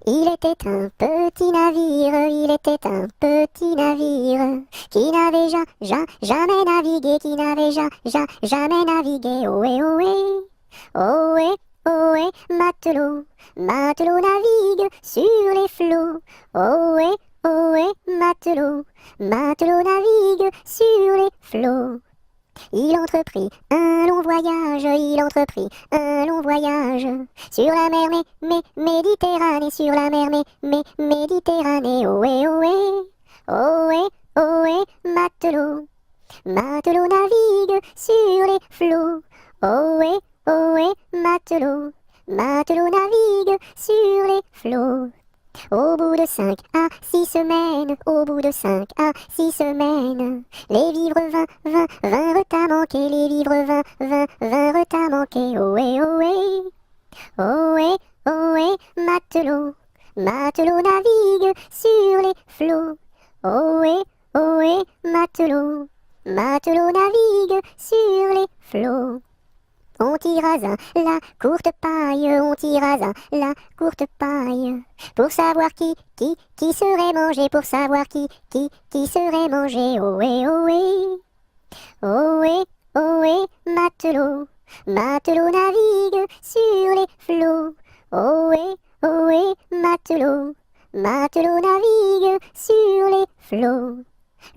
Il était un petit navire, il était un petit navire qui n'avait jamais navigué, qui n'avait jamais navigué. Ohé, ohé, ohé, ohé, matelot, matelot navigue sur les flots. Ohé, ohé, matelot, matelot navigue sur les flots. Il entreprit un long voyage, il entreprit un long voyage sur la mer Méditerranée, sur la mer Méditerranée. Ohé, ohé, ohé, ohé, matelot, matelot navigue sur les flots. Ohé, ohé, matelot, matelot navigue sur les flots. Au bout de 5 à 6 semaines, au bout de 5 à 6 semaines, les vivres vinrent à manquer, les vivres vinrent à manquer. Ohé, ohé, ohé, ohé, matelot, matelot navigue sur les flots. Ohé, ohé, matelot, matelot navigue sur les flots. On tira la courte paille, on tira la courte paille, pour savoir qui serait mangé, pour savoir qui serait mangé. Ohé, ohé, ohé, ohé, matelot, matelot navigue sur les flots. Ohé, ohé, matelot, matelot navigue sur les flots.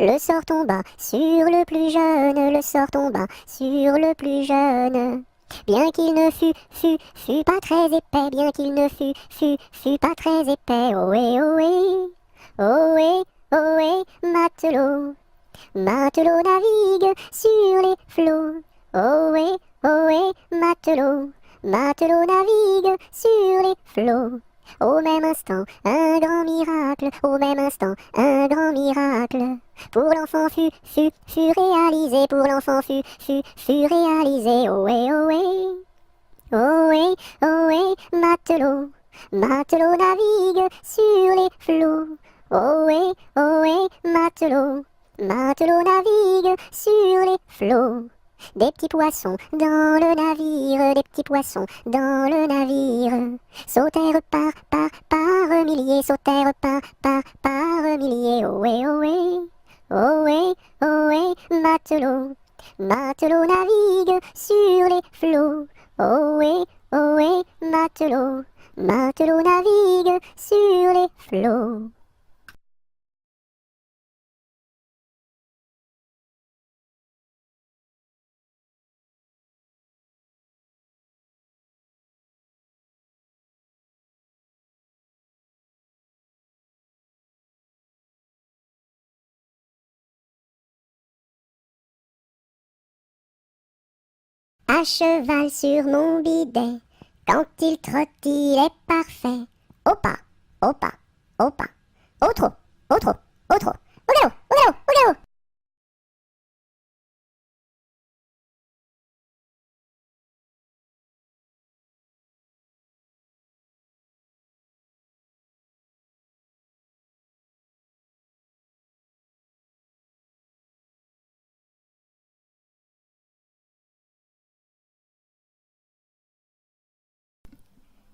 Le sort tomba sur le plus jeune, le sort tomba sur le plus jeune. Bien qu'il ne fût pas très épais, bien qu'il ne fût pas très épais. Ohé, ohé, ohé, ohé, matelot, matelot navigue sur les flots. Ohé, ohé, matelot, matelot navigue sur les flots. Au même instant, un grand miracle, au même instant, un grand miracle. Pour l'enfant fut réalisé, pour l'enfant fut réalisé. Ohé, ohé, ohé, ohé, matelot, matelot navigue sur les flots. Ohé, ohé, matelot, matelot navigue sur les flots. Des petits poissons dans le navire, des petits poissons dans le navire, sautèrent par milliers, sautèrent par milliers. Ohé, ohé, ohé, ohé, matelot, matelot navigue sur les flots. Ohé, ohé, matelot, matelot navigue sur les flots. À cheval sur mon bidet, quand il trotte, il est parfait. Au pas, au pas, au pas, au trot, au trot, au trot, au galop, au galop, au galop.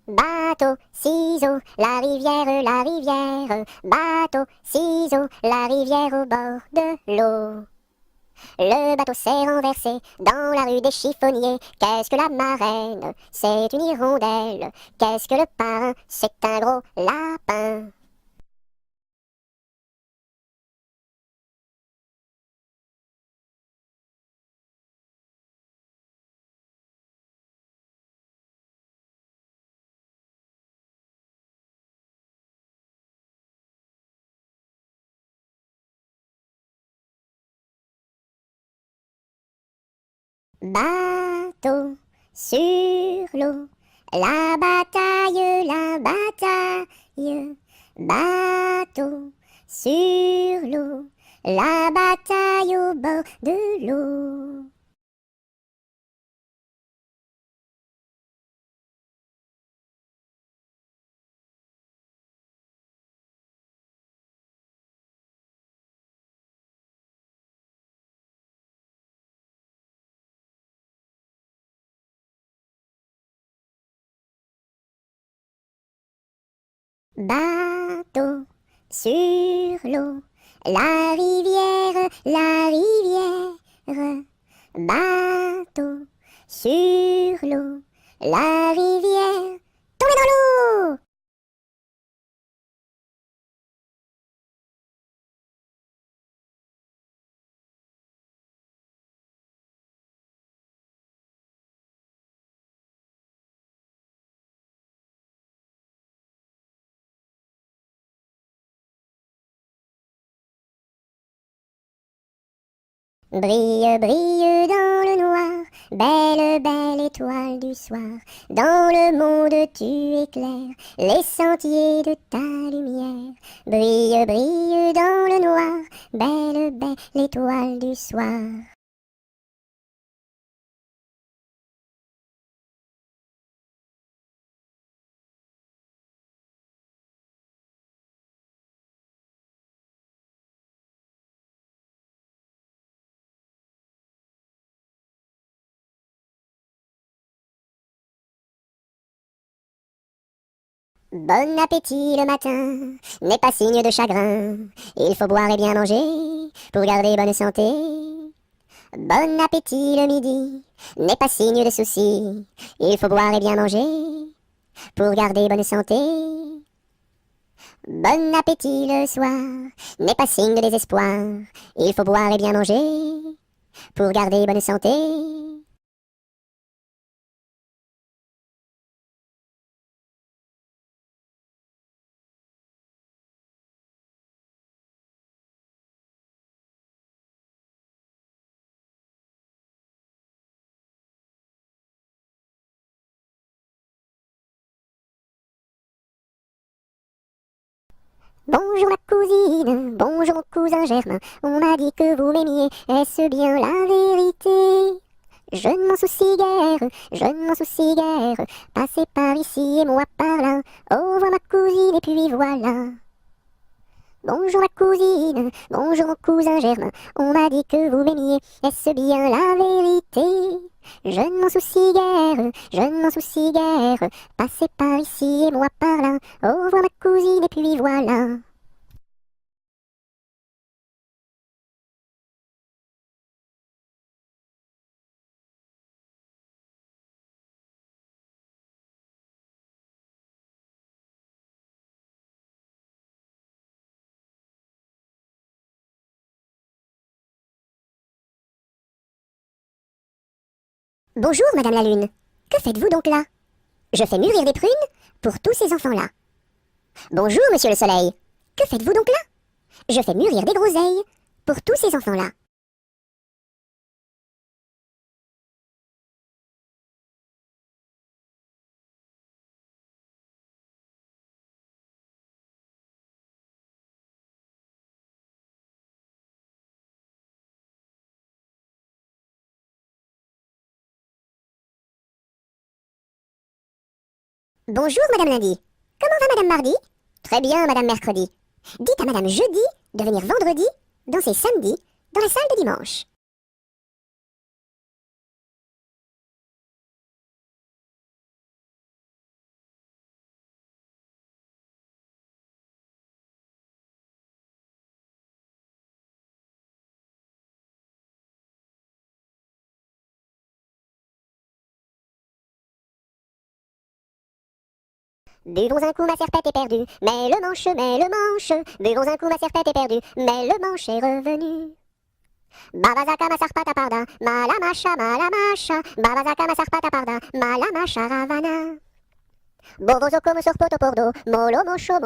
Bateau, ciseaux, la rivière, bateau, ciseaux, la rivière au bord de l'eau. Le bateau s'est renversé dans la rue des chiffonniers. Qu'est-ce que la marraine? C'est une hirondelle. Qu'est-ce que le parrain? C'est un gros lapin. Bateau sur l'eau, la bataille. Bateau sur l'eau, la bataille au bord de l'eau. Bateau sur l'eau, la rivière, la rivière. Bateau sur l'eau, la rivière. Tombez dans l'eau! Brille, brille dans le noir, belle, belle étoile du soir. Dans le monde tu éclaires les sentiers de ta lumière. Brille, brille dans le noir, belle, belle étoile du soir. Bon appétit le matin n'est pas signe de chagrin. Il faut boire et bien manger pour garder bonne santé. Bon appétit le midi n'est pas signe de souci. Il faut boire et bien manger pour garder bonne santé. Bon appétit le soir n'est pas signe de désespoir. Il faut boire et bien manger pour garder bonne santé. Bonjour ma cousine, bonjour mon cousin Germain. On m'a dit que vous m'aimiez, est-ce bien la vérité? Je ne m'en soucie guère, je ne m'en soucie guère. Passez par ici et moi par là. Au revoir ma cousine et puis voilà. Bonjour ma cousine, bonjour mon cousin Germain. On m'a dit que vous m'aimiez, est-ce bien la vérité? Je ne m'en soucie guère, je ne m'en soucie guère. Passez par ici et moi par là. Au revoir ma cousine et puis voilà. Bonjour Madame la Lune, que faites-vous donc là? Je fais mûrir des prunes pour tous ces enfants-là. Bonjour Monsieur le Soleil, que faites-vous donc là? Je fais mûrir des groseilles pour tous ces enfants-là. Bonjour Madame Lundi, comment va Madame Mardi? Très bien Madame Mercredi. Dites à Madame Jeudi de venir vendredi, danser samedi, dans la salle de dimanche. Buvons un coup, ma serpette est perdue, mais le manche, mais le manche. Buvons un coup, ma serpette est perdue, mais le manche est revenu. Babazaka ma sarpata parda, malamasha, malamasha. Babazaka ma sarpata parda, malamasha ravana. Bovozoko me sorpoto pordo, molo mocho,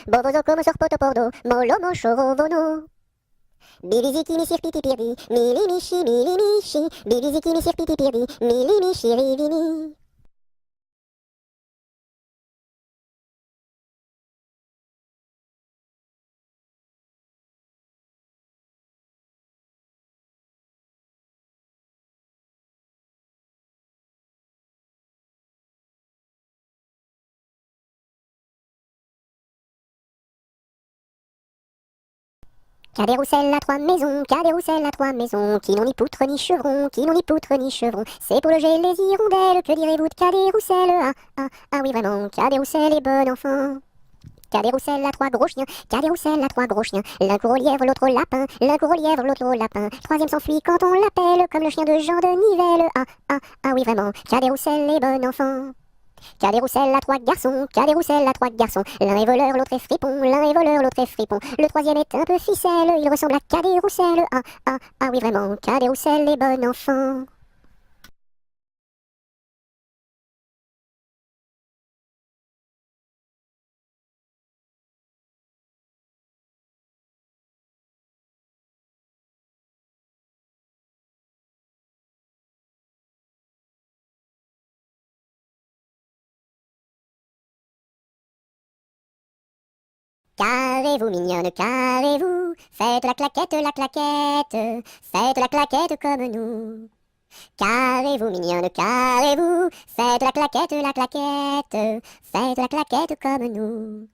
Bovozoko me sorpoto pordo, molo mocho rovono. Bibiziki mi sirpiti pirdi, mili mishi, Bibiziki mi sirpiti pirdi, mili mishi rivini. Cadet-Roussel a trois maisons, Cadet-Roussel a trois maisons, qui n'ont ni poutre ni chevron, qui n'ont ni poutre ni chevron. C'est pour loger les hirondelles, que direz-vous de Cadet-Roussel? Ah, ah, ah oui vraiment, Cadet-Roussel est bon enfant. Cadet-Roussel a 3 gros chiens, Cadet-Roussel a 3 gros chiens. L'un court au lièvre, l'autre au lapin, l'un court au lièvre, l'autre au lapin. Troisième s'enfuit quand on l'appelle, comme le chien de Jean de Nivelle. Ah, ah, ah oui vraiment, Cadet-Roussel est bon enfant. Cadet-Roussel a 3 garçons, Cadet-Roussel a 3 garçons. L'un est voleur, l'autre est fripon, l'un est voleur, l'autre est fripon. Le troisième est un peu ficelle, il ressemble à Cadet-Roussel. Ah, ah, ah oui vraiment, Cadet-Roussel est bon enfant. Carrez-vous mignonne, carrez-vous, faites la claquette, faites la claquette comme nous. Carrez-vous mignonne, carrez-vous, faites la claquette, faites la claquette comme nous.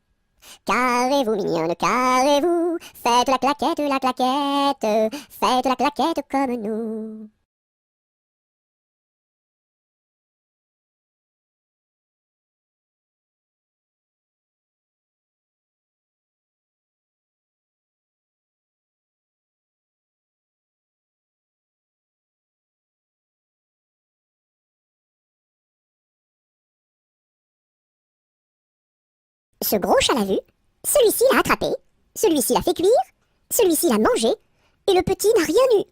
Carrez-vous mignonne, carrez-vous, faites la claquette, faites la claquette comme nous. Ce gros chat l'a vu, celui-ci l'a attrapé, celui-ci l'a fait cuire, celui-ci l'a mangé, et le petit n'a rien eu.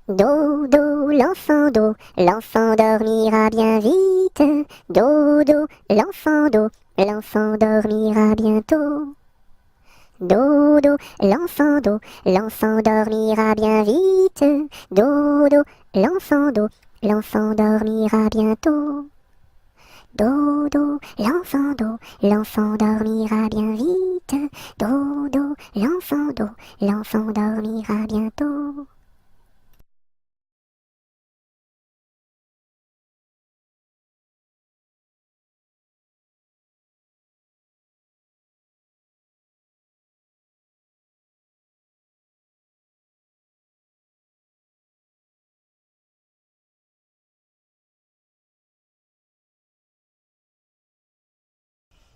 Dodo, l'enfant dormira bien vite. Dodo, l'enfant dormira bientôt. Dodo, l'enfant dormira bien vite. Dodo, l'enfant dormira bientôt. Dodo, l'enfant dormira bien vite. Dodo, l'enfant dormira bientôt.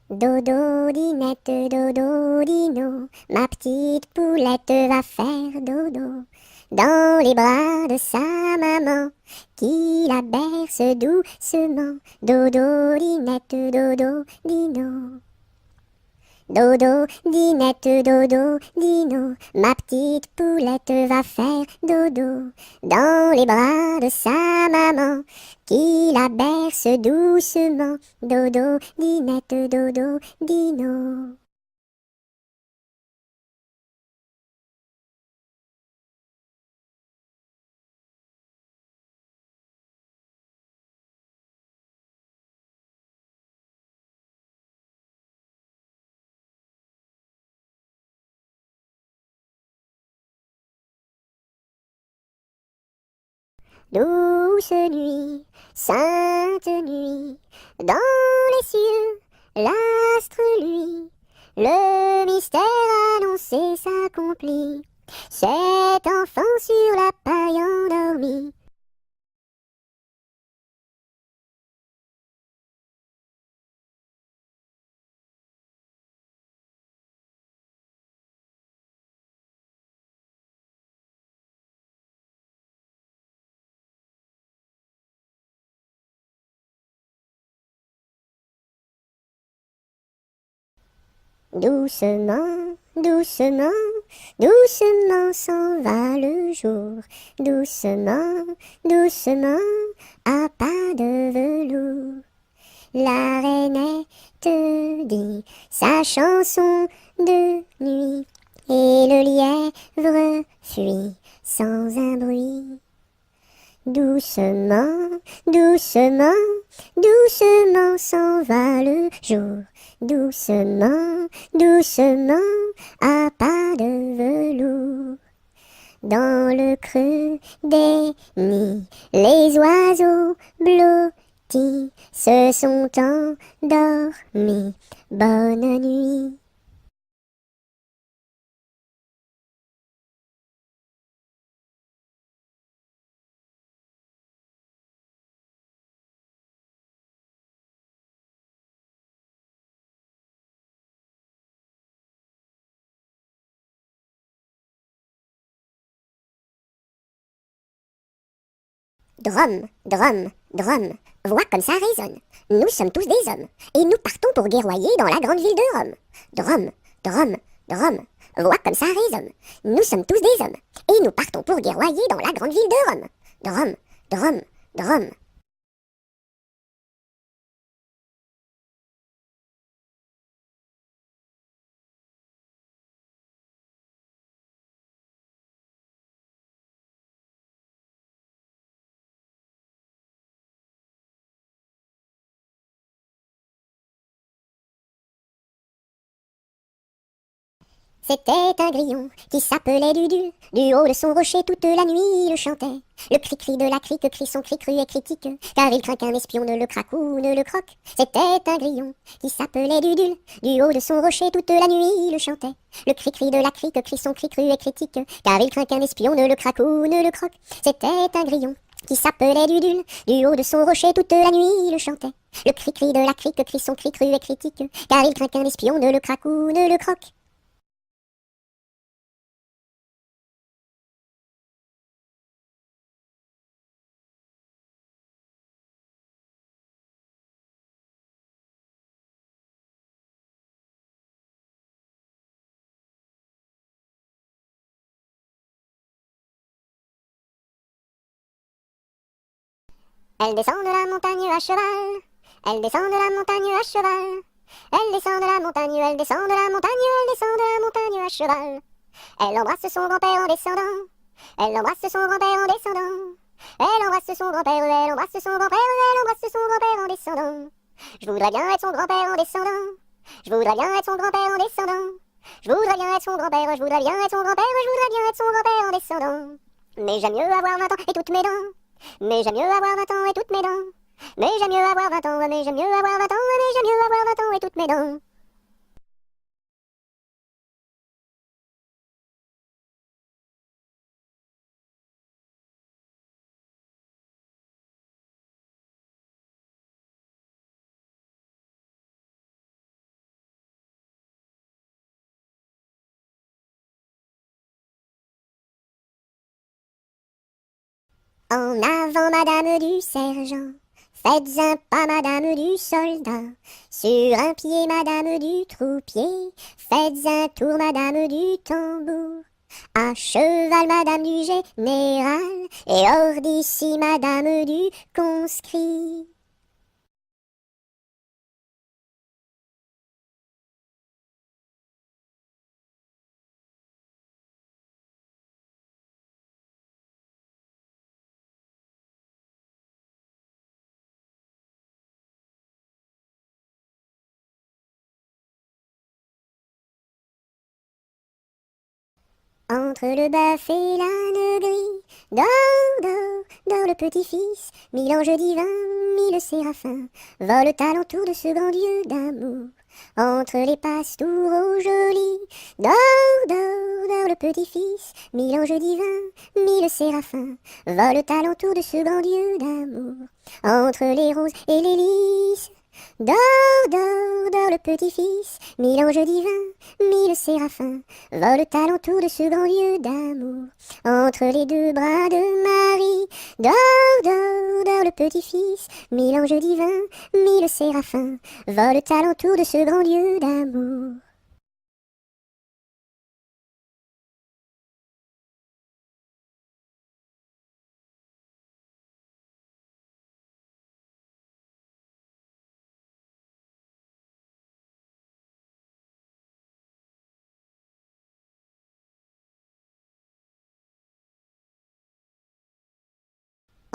Dodo, dinette, dodo, dino, ma petite poulette va faire dodo dans les bras de sa maman qui la berce doucement. Dodo, dinette, dodo, dino. Dodo, dinette, dodo, dino, ma petite poulette va faire dodo dans les bras de sa maman qui la berce doucement. Dodo, dinette, dodo, dino. Douce nuit, sainte nuit, dans les cieux, l'astre lui, le mystère annoncé s'accomplit. Cet enfant sur la paille endormi. Doucement, doucement, doucement s'en va le jour. Doucement, doucement, à pas de velours. La rainette dit sa chanson de nuit, et le lièvre fuit sans un bruit. Doucement, doucement, doucement s'en va le jour. Doucement, doucement, à pas de velours. Dans le creux des nids, les oiseaux blottis se sont endormis. Bonne nuit. Drum, drum, drum, voix comme ça résonne. Nous sommes tous des hommes, et nous partons pour guerroyer dans la grande ville de Rome. Drum, drum, drum, voix comme ça résonne. Nous sommes tous des hommes, et nous partons pour guerroyer dans la grande ville de Rome. Drum, drum, drum. C'était un grillon qui s'appelait Dudule. Du haut de son rocher toute la nuit il chantait. Le cri-cri de la crique crie son cri cru et critique, car il craint qu'un espion ne le craque ou ne le croque. C'était un grillon qui s'appelait Dudule. Du haut de son rocher toute la nuit il chantait. Le cri-cri de la crique crie son cri cru et critique, car il craint qu'un espion ne le craque ou ne le croque. C'était un grillon qui s'appelait Dudule. Du haut de son rocher toute la nuit il chantait. Le cri-cri de la crique crie son cri cru et critique, car il craint qu'un espion ne le craque ou ne le croque. Elle descend de la montagne à cheval. Elle descend de la montagne à cheval. Elle descend de la montagne, elle descend de la montagne, elle descend de la montagne à cheval. Elle embrasse son grand-père en descendant. Elle embrasse son grand-père en descendant. Elle embrasse son grand-père, elle embrasse son grand-père, elle embrasse son grand-père en descendant. Je voudrais bien être son grand-père en descendant. Je voudrais bien être son grand-père en descendant. Je voudrais bien être son grand-père, je voudrais bien être son grand-père, je voudrais bien être son grand-père en descendant. Mais j'aime mieux avoir 20 ans et toutes mes dents. Mais j'aime mieux avoir 20 ans et toutes mes dents. Mais j'aime mieux avoir 20 ans, mais j'aime mieux avoir 20 ans, mais j'aime mieux avoir 20 ans et toutes mes dents. En avant, madame du sergent. Faites un pas, madame du soldat. Sur un pied, madame du troupier. Faites un tour, madame du tambour. À cheval, madame du général. Et hors d'ici, madame du conscrit. Entre le bœuf et l'âne gris, dors, dors, dors le petit-fils, mille anges divins, mille séraphins, volent alentour de ce grand Dieu d'amour. Entre les pastours au joli, dors, dors, dors le petit-fils, mille anges divins, mille séraphins, volent alentour de ce grand Dieu d'amour. Entre les roses et les lys, dors, dors, dors le petit-fils, mille anges divins, mille séraphins, volent alentour de ce grand lieu d'amour. Entre les deux bras de Marie, dors, dors, dors le petit-fils, mille anges divins, mille séraphins, volent alentour de ce grand lieu d'amour.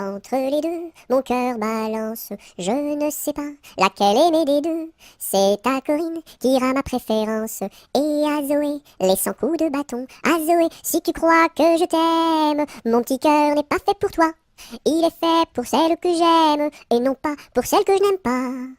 Entre les deux, mon cœur balance, je ne sais pas laquelle aimer des deux. C'est à Corinne qu'ira ma préférence, et à Zoé les 100 coups de bâton. À Zoé, si tu crois que je t'aime, mon petit cœur n'est pas fait pour toi. Il est fait pour celle que j'aime, et non pas pour celle que je n'aime pas.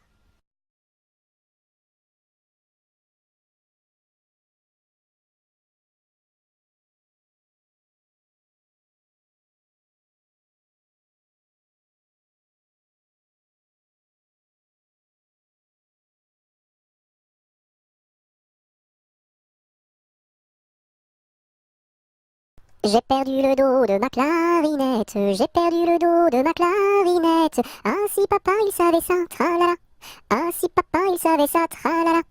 J'ai perdu le dos de ma clarinette, j'ai perdu le dos de ma clarinette. Ah si papa il savait ça, tralala. Ah si papa il savait ça, tralala.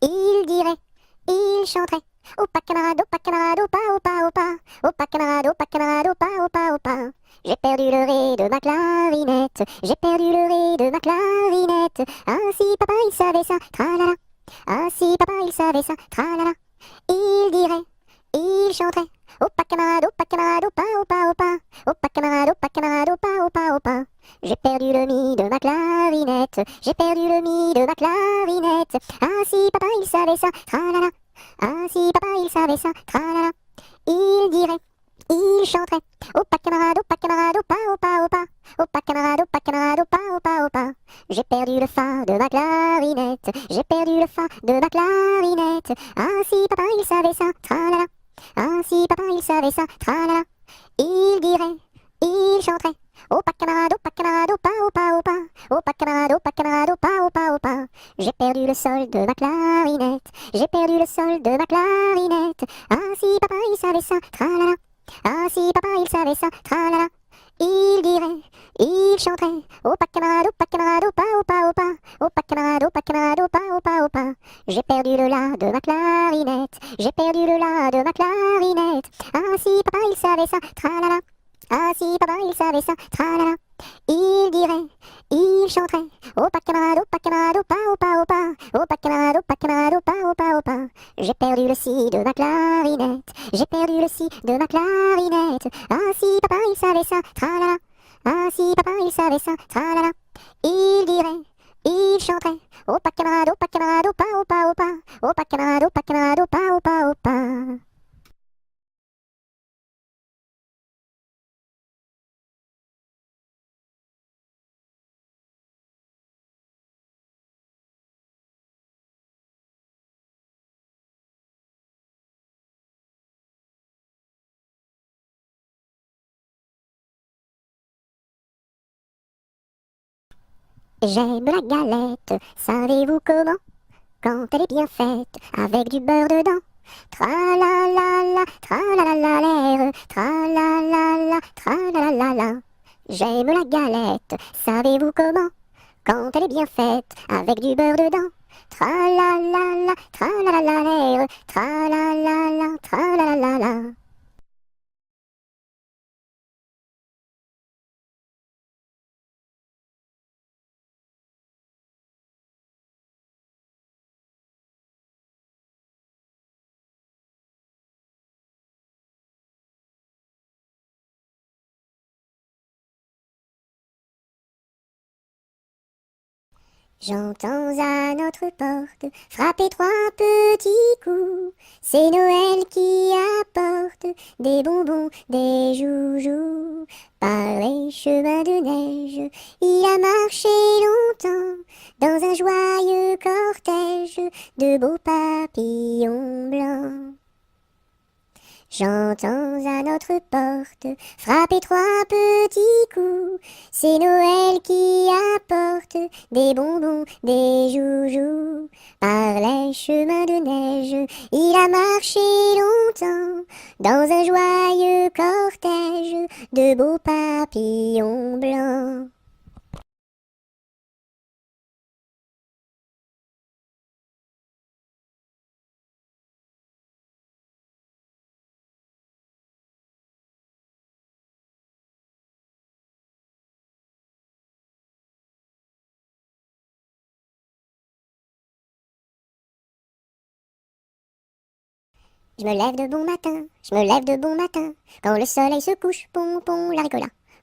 Il dirait, il chanterait. Opa camarade, opa camarade, opa opa opa. Opa camarade, opa camarade, opa opa opa. J'ai perdu le ré de ma clarinette, j'ai perdu le ré de ma clarinette. Ah si papa il savait ça, tralala. Ah si papa il savait ça, tralala. Il dirait, il chanterait. Opa camarade, opa, opa, opa. Opa camarade, opa, opa, opa. J'ai perdu le mi de ma clarinette. J'ai perdu le mi de ma clarinette. Ah si papa il savait ça, tralala. Ah si papa il savait ça, tralala. Il dirait, il chanterait. Opa camarade, opa, opa, opa. Opa camarade, opa, opa, opa. J'ai perdu le fa de ma clarinette. J'ai perdu le fa de ma clarinette. Ah si papa il savait ça, tralala. Ah si papa il savait ça, tralala. Il dirait, il chanterait. Opa camarade, opa, opa, opa. Opa camarade, opa, opa, opa. J'ai perdu le sol de ma clarinette. J'ai perdu le sol de ma clarinette. Ah si papa il savait ça, tralala. Ah si papa il savait ça, tralala. Il dirait, il chanterait. Opa camarade, opa, opa, opa. Opa camarade, opa, opa, opa. J'ai perdu le la de ma clarinette. J'ai perdu le la de ma clarinette. Ah si papa il savait ça, tralala. Ah si papa il savait ça, tralala. Il dirait, il chanterait. Opa camarade, opa, opa, opa. Opa camarade, opa, opa, opa. J'ai perdu le si de ma clarinette. J'ai perdu le si de ma clarinette. Ah si papa il savait ça, tralala. Ah si papa il savait ça, tralala. Il dirait, il chanterait. Opa camarade, opa, opa, opa. Opa camarade, opa, opa, opa. J'aime la galette, savez-vous comment? Quand elle est bien faite, avec du beurre dedans. Tra-la-la-la, tra-la-la-la-l'air, tra-la-la-la, tra-la-la-la-la. J'aime la galette, savez-vous comment? Quand elle est bien faite, avec du beurre dedans. Tra-la-la-la, tra-la-la-la-l'air, tra-la-la-la, tra-la-la-la-la. J'entends à notre porte frapper trois petits coups. C'est Noël qui apporte des bonbons, des joujoux. Par les chemins de neige, il a marché longtemps dans un joyeux cortège de beaux papillons blancs. J'entends à notre porte frapper trois petits coups. C'est Noël qui apporte des bonbons, des joujoux. Par les chemins de neige, il a marché longtemps dans un joyeux cortège de beaux papillons blancs. Je me lève de bon matin, je me lève de bon matin, quand le soleil se couche, pom pom la ricola.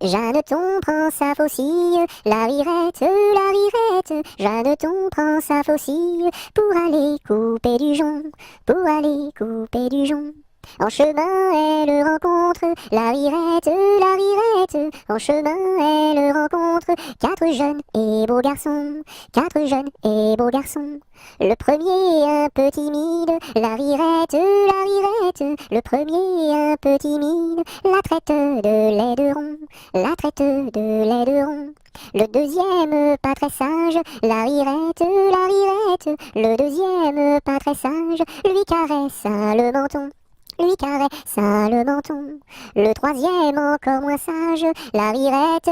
Jeanneton prend sa faucille, la rirette, Jeanneton prend sa faucille pour aller couper du jonc, pour aller couper du jonc. En chemin, elle rencontre la rirette, en chemin, elle rencontre quatre jeunes et beaux garçons, quatre jeunes et beaux garçons. Le premier un peu timide, la rirette, le premier un peu timide, la traite de l'aideron, la traite de l'aideron. Le deuxième pas très sage, la rirette, le deuxième pas très sage, lui caresse le menton. Lui caresse le menton. Le troisième encore moins sage, la rirette,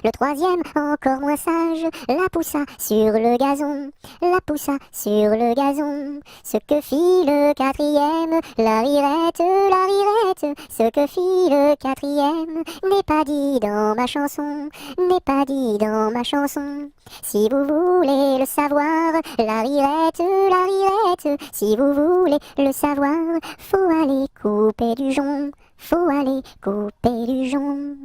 le troisième encore moins sage, la poussa sur le gazon, la poussa sur le gazon. Ce que fit le quatrième, la rirette, ce que fit le quatrième, n'est pas dit dans ma chanson, n'est pas dit dans ma chanson. Si vous voulez le savoir, la rirette, si vous voulez le savoir, faut aller couper du jonc, faut aller couper du jonc.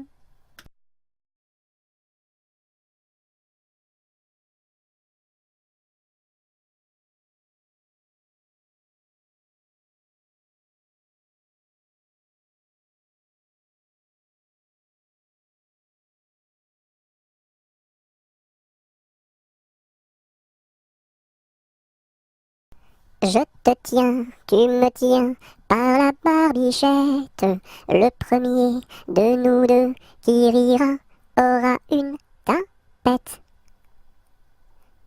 Je te tiens, tu me tiens par la barbichette. Le premier de nous deux qui rira aura une tapette.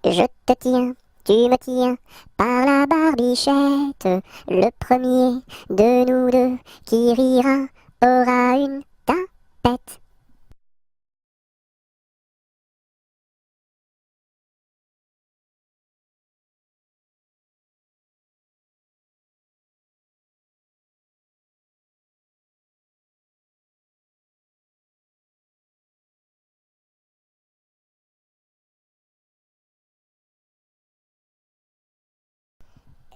Je te tiens, tu me tiens par la barbichette. Le premier de nous deux qui rira aura une tapette.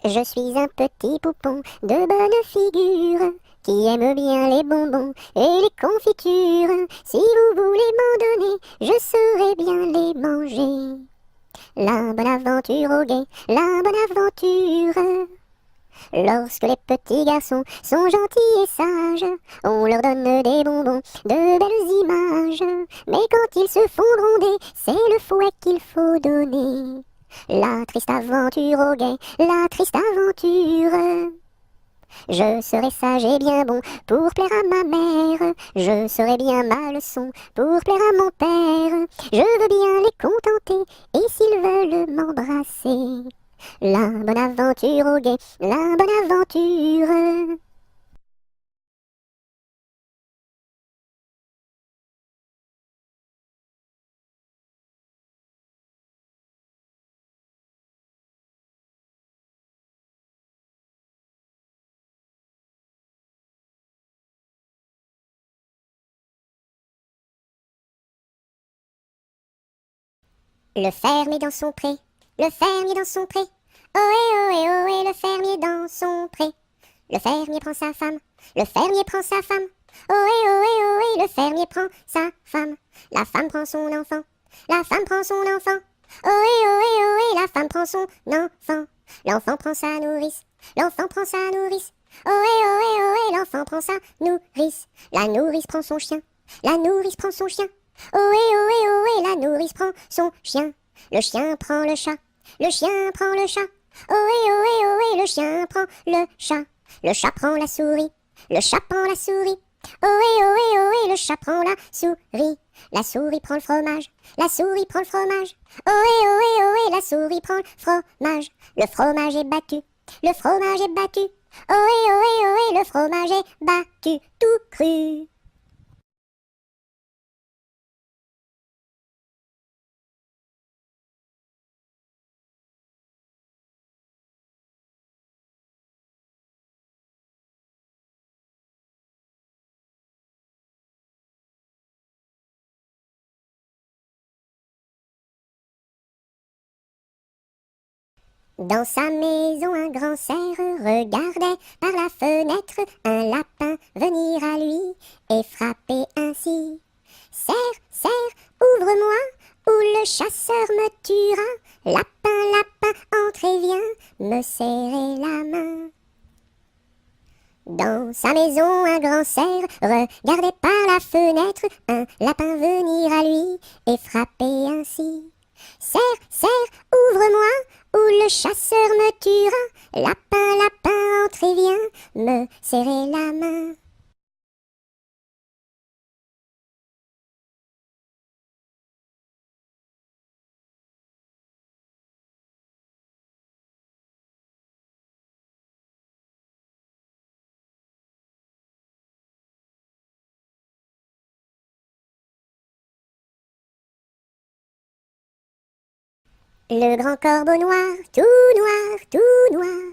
Je suis un petit poupon de bonne figure qui aime bien les bonbons et les confitures. Si vous voulez m'en donner, je saurai bien les manger. La bonne aventure au guet, la bonne aventure. Lorsque les petits garçons sont gentils et sages, on leur donne des bonbons, de belles images. Mais quand ils se font gronder, c'est le fouet qu'il faut donner. La triste aventure au guet, la triste aventure. Je serai sage et bien bon pour plaire à ma mère. Je serai bien ma leçon pour plaire à mon père. Je veux bien les contenter et s'ils veulent m'embrasser. La bonne aventure au guet, la bonne aventure. Le fermier dans son pré, le fermier dans son pré. Ohé, ohé, ohé, le fermier dans son pré. Le fermier prend sa femme, le fermier prend sa femme. Ohé, ohé, ohé, le fermier prend sa femme. La femme prend son enfant, la femme prend son enfant. Ohé, ohé, ohé, la femme prend son enfant. L'enfant prend sa nourrice, l'enfant prend sa nourrice. Ohé, ohé, ohé, l'enfant prend sa nourrice. La nourrice prend son chien, la nourrice prend son chien. Ohé, ohé, ohé, la nourrice prend son chien. Le chien prend le chat, le chien prend le chat. Ohé, ohé, ohé, le chien prend le chat. Le chat prend la souris, le chat prend la souris. Ohé, ohé, ohé, le chat prend la souris. La souris prend le fromage, la souris prend le fromage. Ohé, ohé, ohé, la souris prend le fromage. Le fromage est battu, le fromage est battu. Ohé, ohé, ohé, le fromage est battu, tout cru. Dans sa maison, un grand cerf regardait par la fenêtre un lapin venir à lui et frapper ainsi. Cerf, cerf, ouvre-moi, ou le chasseur me tuera. Lapin, lapin, entre et viens me serrer la main. Dans sa maison, un grand cerf regardait par la fenêtre un lapin venir à lui et frapper ainsi. Cerf, cerf, ouvre-moi, ou le chasseur me tuera. Lapin, lapin, entre et viens me serrer la main. Le grand corbeau noir, tout noir,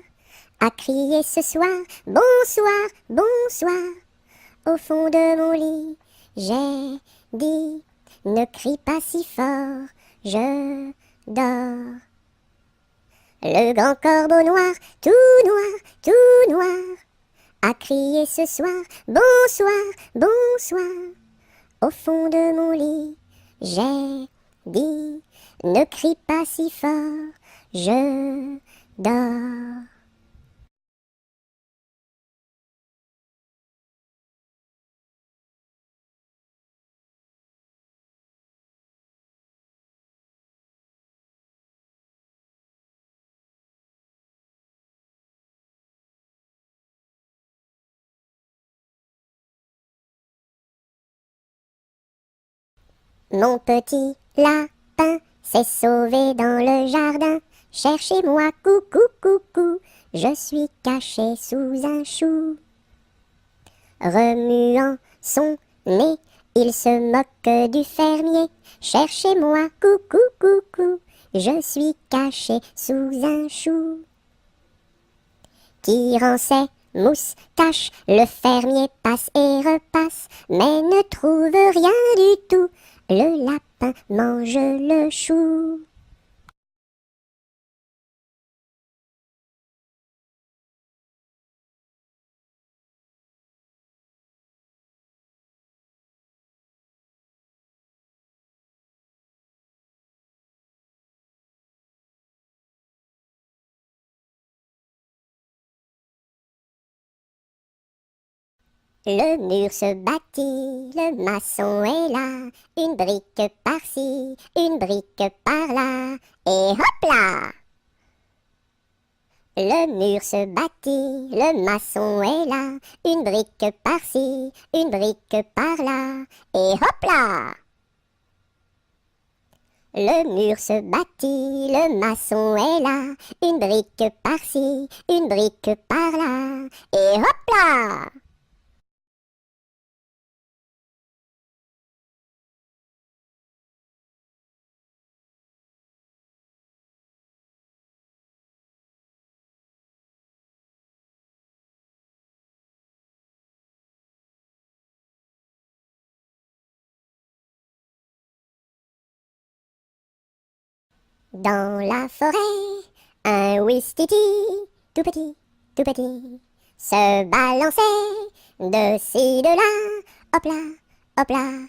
a crié ce soir, bonsoir, bonsoir. Au fond de mon lit, j'ai dit, ne crie pas si fort, je dors. Le grand corbeau noir, tout noir, a crié ce soir, bonsoir, bonsoir. Au fond de mon lit, j'ai dit, ne crie pas si fort, je dors. Mon petit lapin s'est sauvé dans le jardin. Cherchez-moi, coucou, coucou, je suis caché sous un chou. Remuant son nez, il se moque du fermier. Cherchez-moi, coucou, coucou, je suis caché sous un chou. Tirant ses moustaches, le fermier passe et repasse, mais ne trouve rien du tout. Le lapin mange le chou. Le mur se bâtit, le maçon est là, une brique par-ci, une brique par-là, et hop là! Le mur se bâtit, le maçon est là, une brique par-ci, une brique par-là, et hop là! Le mur se bâtit, le maçon est là, une brique par-ci, une brique par-là, et hop là! Dans la forêt, un ouistiti, tout petit, se balançait de ci, de là, hop là.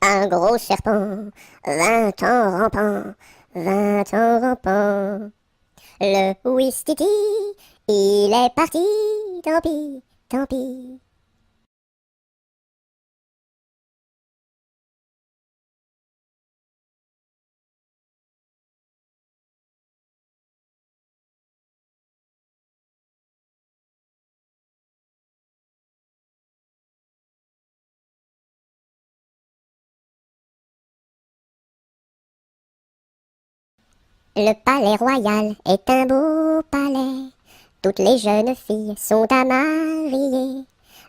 Un gros serpent vint en rampant, vint en rampant. Le ouistiti, il est parti, tant pis, tant pis. Le palais royal est un beau palais. Toutes les jeunes filles sont à marier.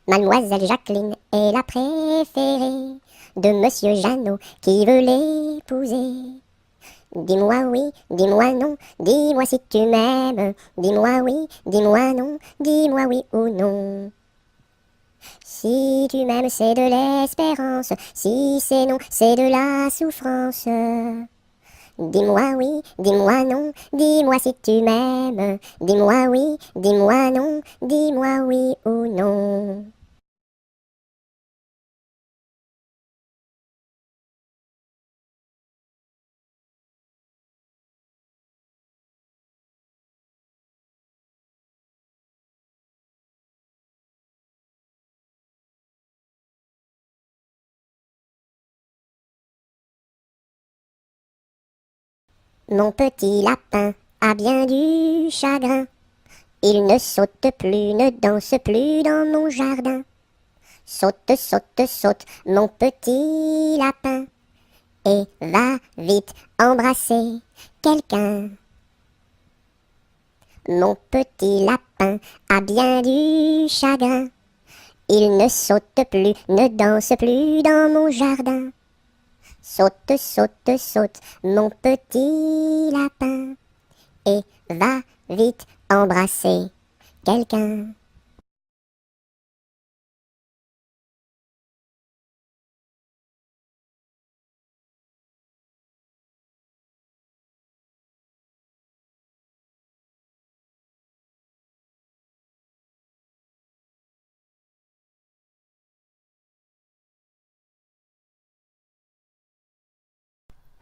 Mademoiselle Jacqueline est la préférée de Monsieur Jeannot qui veut l'épouser. Dis-moi oui, dis-moi non, dis-moi si tu m'aimes. Dis-moi oui, dis-moi non, dis-moi oui ou non. Si tu m'aimes, c'est de l'espérance. Si c'est non, c'est de la souffrance. Dis-moi oui, dis-moi non, dis-moi si tu m'aimes. Dis-moi oui, dis-moi non, dis-moi oui ou non. Mon petit lapin a bien du chagrin. Il ne saute plus, ne danse plus dans mon jardin. Saute, saute, saute, mon petit lapin, et va vite embrasser quelqu'un. Mon petit lapin a bien du chagrin. Il ne saute plus, ne danse plus dans mon jardin. Saute, saute, saute, mon petit lapin, et va vite embrasser quelqu'un.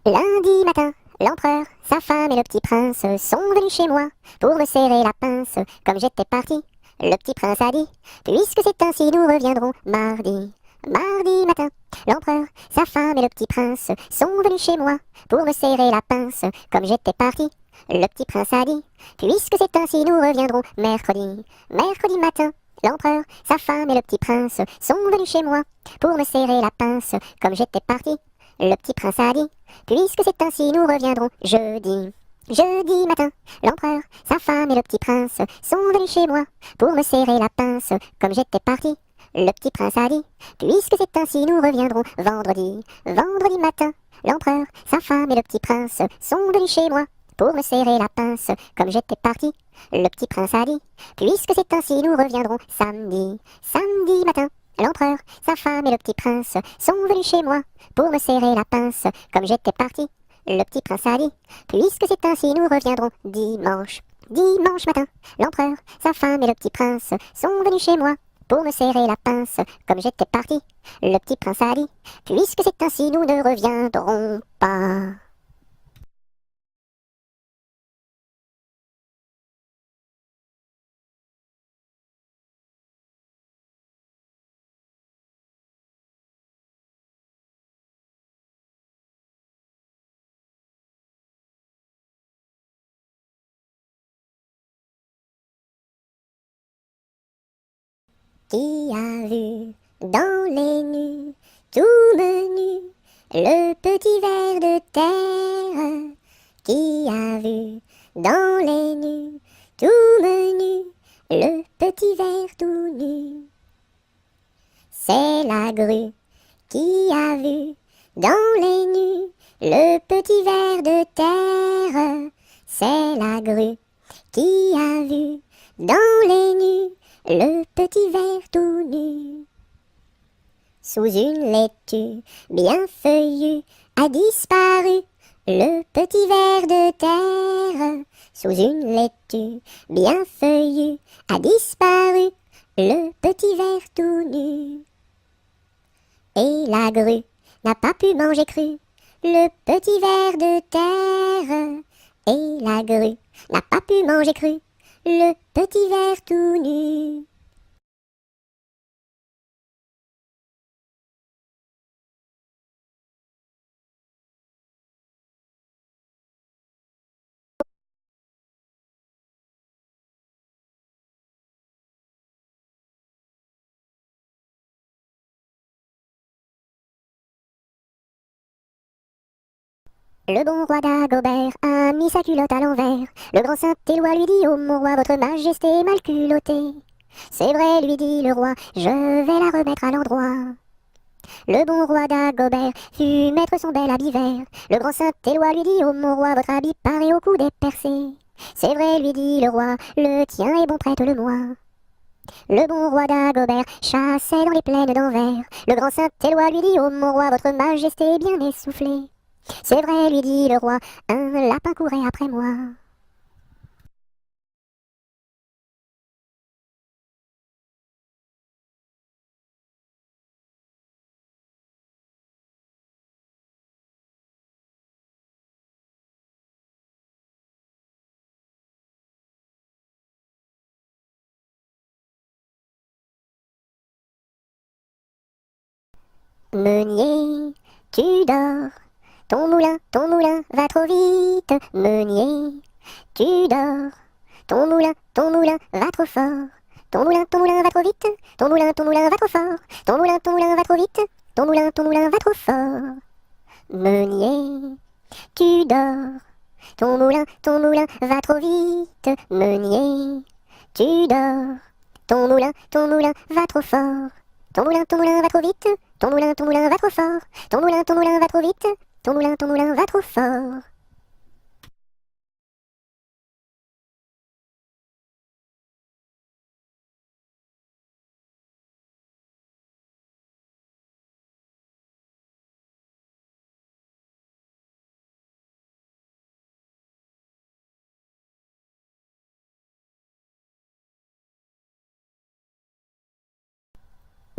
Lundi matin, l'empereur, sa femme et le petit prince sont venus chez moi pour me serrer la pince. Comme j'étais parti, le petit prince a dit, puisque c'est ainsi, nous reviendrons mardi. Mardi matin, l'empereur, sa femme et le petit prince sont venus chez moi pour me serrer la pince. Comme j'étais parti, le petit prince a dit, puisque c'est ainsi, nous reviendrons mercredi. Mercredi matin, l'empereur, sa femme et le petit prince sont venus chez moi pour me serrer la pince. Comme j'étais parti, le petit prince a dit, puisque c'est ainsi, nous reviendrons jeudi. Jeudi matin, l'empereur, sa femme et le petit prince sont venus chez moi pour me serrer la pince. Comme j'étais parti, le petit prince a dit, puisque c'est ainsi, nous reviendrons vendredi. Vendredi matin, l'empereur, sa femme et le petit prince sont venus chez moi pour me serrer la pince. Comme j'étais parti, le petit prince a dit, puisque c'est ainsi, nous reviendrons samedi. Samedi matin, l'empereur, sa femme et le petit prince sont venus chez moi pour me serrer la pince. Comme j'étais parti, le petit prince a dit, puisque c'est ainsi, nous reviendrons dimanche. Dimanche matin, l'empereur, sa femme et le petit prince sont venus chez moi pour me serrer la pince. Comme j'étais parti, le petit prince a dit, puisque c'est ainsi, nous ne reviendrons pas. Qui a vu dans les nues, tout menu, le petit ver de terre? Qui a vu dans les nues, tout menu, le petit ver tout nu? C'est la grue qui a vu dans les nues, le petit ver de terre. C'est la grue qui a vu dans les nues, le petit ver tout nu. Sous une laitue bien feuillue a disparu le petit ver de terre. Sous une laitue bien feuillue a disparu le petit ver tout nu. Et la grue n'a pas pu manger cru le petit ver de terre. Et la grue n'a pas pu manger cru le petit ver tout nu. Le bon roi d'Agobert a mis sa culotte à l'envers. Le grand Saint-Éloi lui dit, ô mon roi, votre majesté est mal culottée. C'est vrai, lui dit le roi, je vais la remettre à l'endroit. Le bon roi d'Agobert fut mettre son bel habit vert. Le grand Saint-Éloi lui dit, ô mon roi, votre habit paraît au cou dépercé. C'est vrai, lui dit le roi, le tien est bon, prête-le-moi. Le bon roi d'Agobert chassait dans les plaines d'Anvers. Le grand Saint-Éloi lui dit, ô mon roi, votre majesté est bien essoufflée. C'est vrai, lui dit le roi, un lapin courait après moi. Meunier, tu dors, ton moulin va trop vite. Meunier, tu dors, ton moulin va trop fort. Ton moulin va trop vite. Ton moulin va trop fort. Ton moulin va trop vite. Ton moulin va trop fort. Meunier, tu dors, ton moulin va trop vite. Meunier, tu dors, ton moulin va trop fort. Ton moulin va trop vite. Ton moulin va trop fort. Ton moulin va trop vite. Ton moulin va trop fort.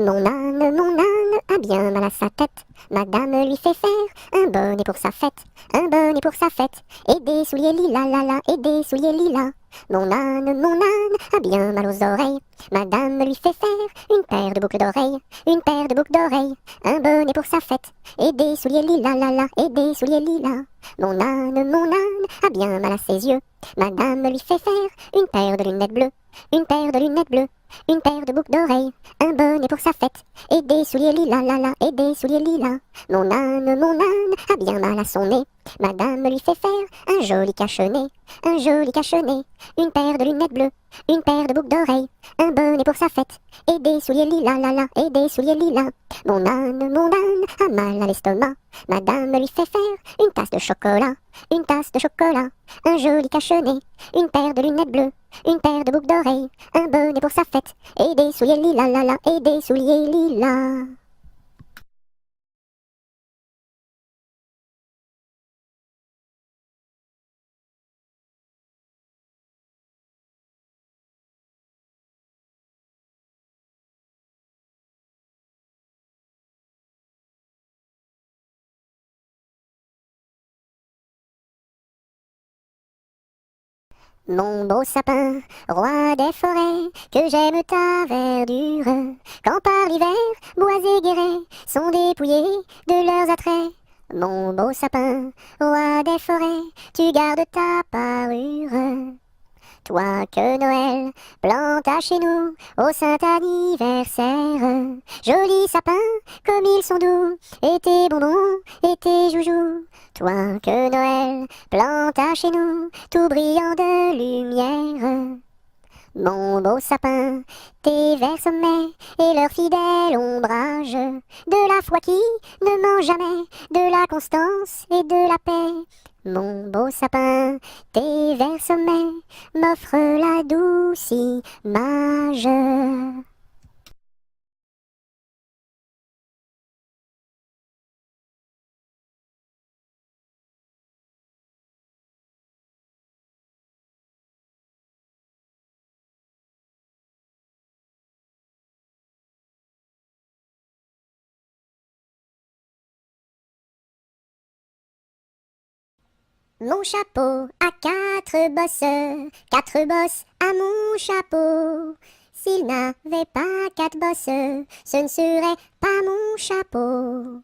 Mon âne a bien mal à sa tête. Madame lui fait faire un bonnet pour sa fête, un bonnet pour sa fête, et des souliers lilas, la la, et des souliers lilas. Mon âne a bien mal aux oreilles. Madame lui fait faire une paire de boucles d'oreilles, une paire de boucles d'oreilles, un bonnet pour sa fête, et des souliers lilas, la la, et des souliers lilas. Mon âne a bien mal à ses yeux. Madame lui fait faire une paire de lunettes bleues, une paire de lunettes bleues, une paire de boucles d'oreilles, un bonnet pour sa fête, et des souliers lilas, la la, et des souliers lilas. Mon âne a bien mal à son nez. Madame lui fait faire un joli cache-nez, un joli cache-nez, une paire de lunettes bleues, une paire de boucles d'oreilles, un bonnet pour sa fête, et des souliers lilas, la la, et des souliers lilas. Mon âne a mal à l'estomac. Madame lui fait faire une tasse de chocolat, une tasse de chocolat, un joli cache-nez, une paire de lunettes bleues, une paire de boucles d'oreilles, un bonnet pour sa fête, et des souliers lilas, la la, et des souliers lilas. Mon beau sapin, roi des forêts, que j'aime ta verdure, quand par l'hiver, bois et guérets sont dépouillés de leurs attraits. Mon beau sapin, roi des forêts, tu gardes ta parure. Toi que Noël planta chez nous au saint anniversaire. Joli sapin, comme ils sont doux, et tes bonbons, et tes joujoux. Toi que Noël planta chez nous, tout brillant de lumière. Mon beau sapin, tes verts sommets et leur fidèle ombrage, de la foi qui ne ment jamais, de la constance et de la paix. Mon beau sapin, tes verts sommets m'offrent la douce image. Mon chapeau a quatre bosses à mon chapeau. S'il n'avait pas quatre bosses, ce ne serait pas mon chapeau.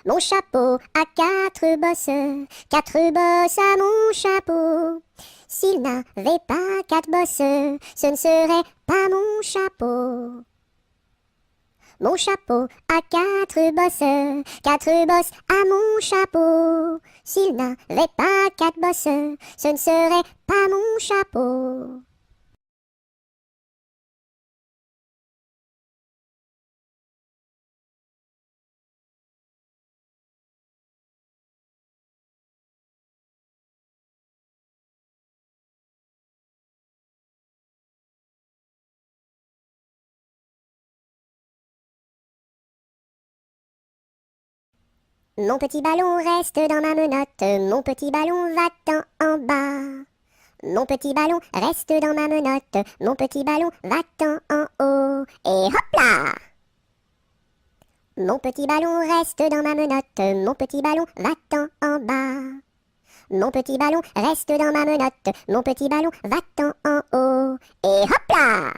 Mon chapeau a quatre bosses à mon chapeau. S'il n'avait pas quatre bosses, ce ne serait pas mon chapeau. Mon chapeau a quatre bosses à mon chapeau. S'il n'avait pas quatre bosses, ce ne serait pas mon chapeau. Mon petit ballon reste dans ma menotte, mon petit ballon va-t'en en bas. Mon petit ballon reste dans ma menotte, mon petit ballon va-t'en en haut. Et hop là! Mon petit ballon reste dans ma menotte, mon petit ballon va-t'en en bas. Mon petit ballon reste dans ma menotte, mon petit ballon va-t'en en haut. Et hop là!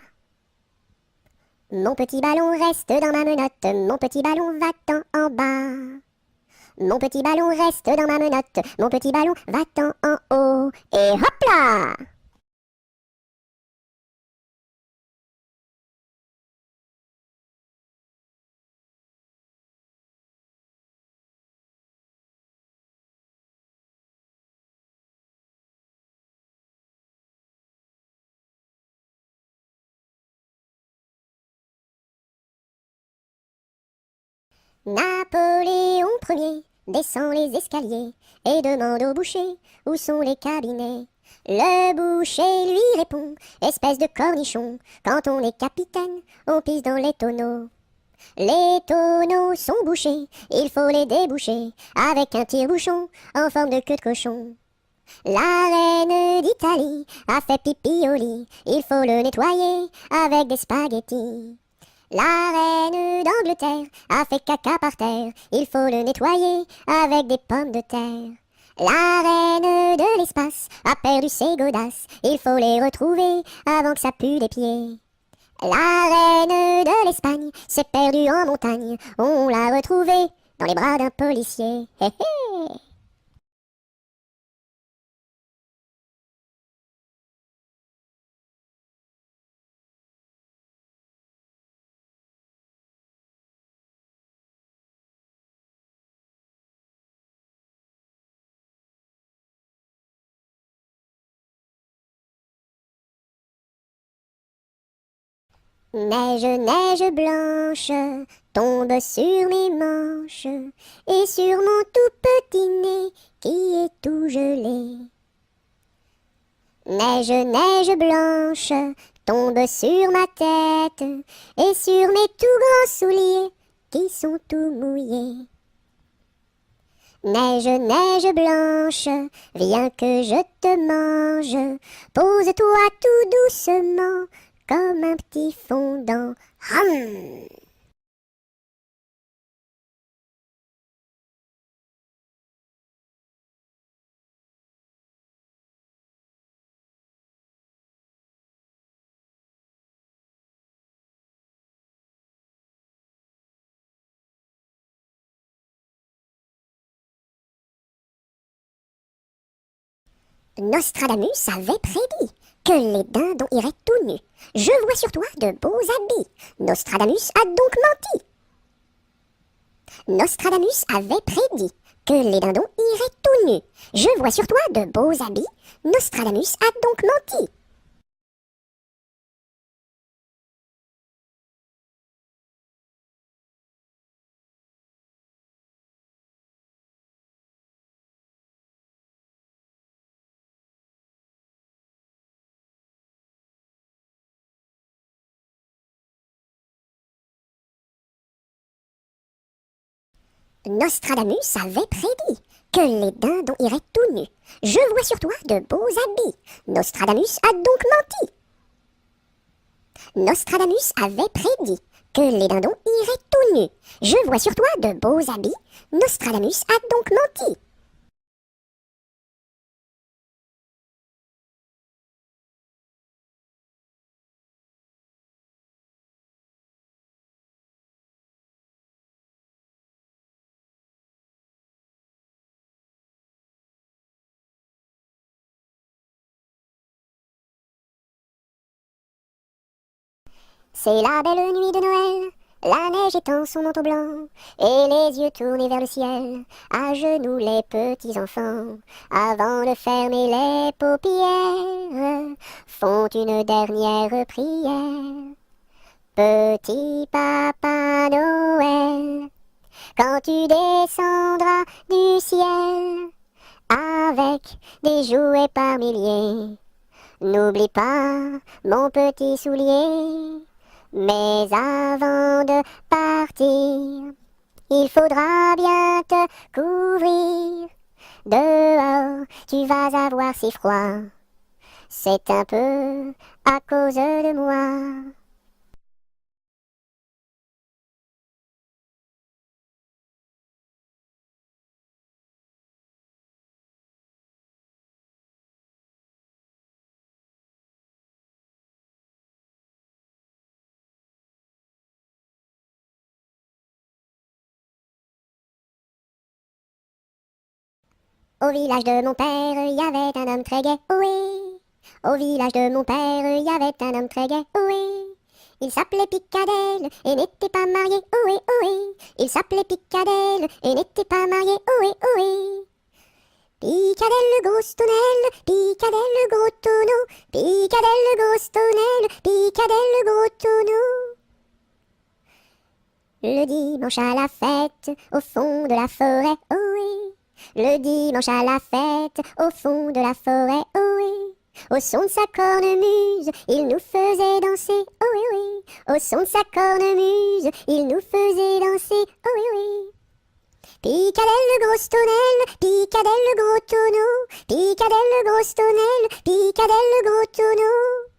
Mon petit ballon reste dans ma menotte, mon petit ballon va-t'en en bas. Mon petit ballon reste dans ma menotte, mon petit ballon va-t'en en haut. Et hop là! Napoléon Ier descend les escaliers et demande au boucher où sont les cabinets. Le boucher lui répond, espèce de cornichon, quand on est capitaine, on pisse dans les tonneaux. Les tonneaux sont bouchés, il faut les déboucher avec un tire-bouchon en forme de queue de cochon. La reine d'Italie a fait pipi au lit, il faut le nettoyer avec des spaghettis. La reine d'Angleterre a fait caca par terre, il faut le nettoyer avec des pommes de terre. La reine de l'espace a perdu ses godasses, il faut les retrouver avant que ça pue des pieds. La reine de l'Espagne s'est perdue en montagne, on l'a retrouvée dans les bras d'un policier. Hé hé! Neige, neige blanche, tombe sur mes manches et sur mon tout petit nez qui est tout gelé. Neige, neige blanche, tombe sur ma tête et sur mes tout grands souliers qui sont tout mouillés. Neige, neige blanche, viens que je te mange, pose-toi tout doucement comme un petit fondant. Hum. Nostradamus avait prédit que les dindons iraient tout nus. Je vois sur toi de beaux habits. Nostradamus a donc menti. Nostradamus avait prédit que les dindons iraient tout nus. Je vois sur toi de beaux habits. Nostradamus a donc menti. Nostradamus avait prédit que les dindons iraient tout nus. Je vois sur toi de beaux habits. Nostradamus a donc menti. Nostradamus avait prédit que les dindons iraient tout nus. Je vois sur toi de beaux habits. Nostradamus a donc menti. C'est la belle nuit de Noël, la neige étend son manteau blanc, et les yeux tournés vers le ciel, à genoux les petits enfants, avant de fermer les paupières, font une dernière prière. Petit Papa Noël, quand tu descendras du ciel, avec des jouets par milliers, n'oublie pas mon petit soulier. Mais avant de partir, il faudra bien te couvrir. Dehors, tu vas avoir si froid. C'est un peu à cause de moi. Au village de mon père, il y avait un homme très gai, oui. Au village de mon père, il y avait un homme très gai, oui. Il s'appelait Picadelle et n'était pas marié, oui, oui. Il s'appelait Picadelle et n'était pas marié, oui, oui. Picadelle le gros tonnelle, Picadelle le gros tonneau, Picadelle le gros tonnelle, Picadelle le gros tonneau. Le dimanche à la fête, au fond de la forêt, oh oui. Le dimanche à la fête, au fond de la forêt, oh oui. Au son de sa cornemuse, il nous faisait danser, oh oui, oui. Au son de sa cornemuse, il nous faisait danser, oh oui, oui. Picadelle le gros tonnelle, Picadelle le gros tonneau, Picadelle le gros tonnelle, Picadelle le gros tonneau.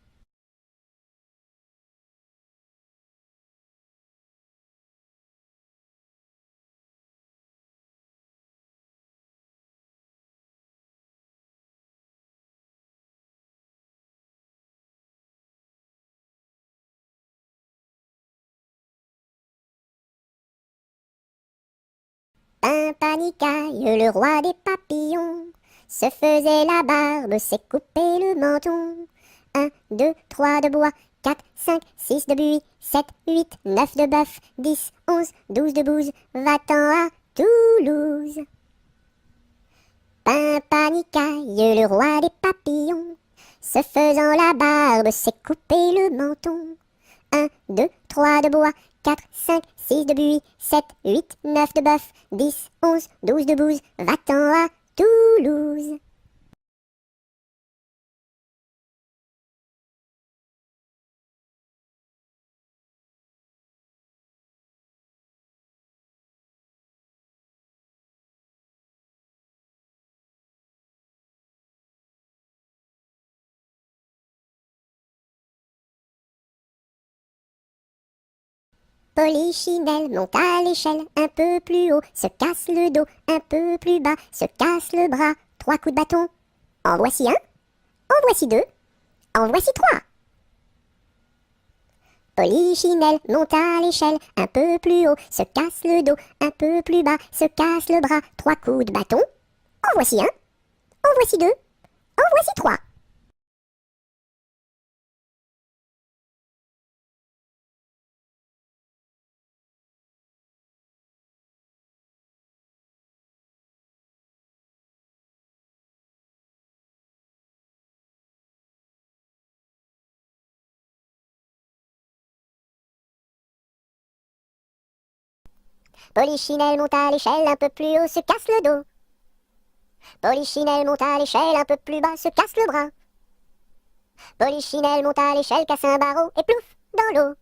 Pimpanicaille, le roi des papillons, se faisait la barbe, s'est coupé le menton. 1, 2, 3 de bois, 4, 5, 6 de buis, 7, 8, 9 de bœuf, 10, 11, 12 de bouse, va-t'en à Toulouse. Pimpanicaille, le roi des papillons, se faisant la barbe, s'est coupé le menton. 1, 2, 3 de bois, 4, 5, 6 de buis, 7, 8, 9 de bœuf, 10, 11, 12 de bouse, va-t'en à Toulouse. Polichinelle monte à l'échelle, un peu plus haut, se casse le dos, un peu plus bas, se casse le bras, 3 coups de bâton. En voici un, en voici deux, en voici trois. Polichinelle monte à l'échelle, un peu plus haut, se casse le dos, un peu plus bas, se casse le bras, 3 coups de bâton. En voici un, en voici deux, en voici trois. Polichinelle monte à l'échelle, un peu plus haut, se casse le dos. Polichinelle monte à l'échelle, un peu plus bas, se casse le bras. Polichinelle monte à l'échelle, casse un barreau et plouf, dans l'eau.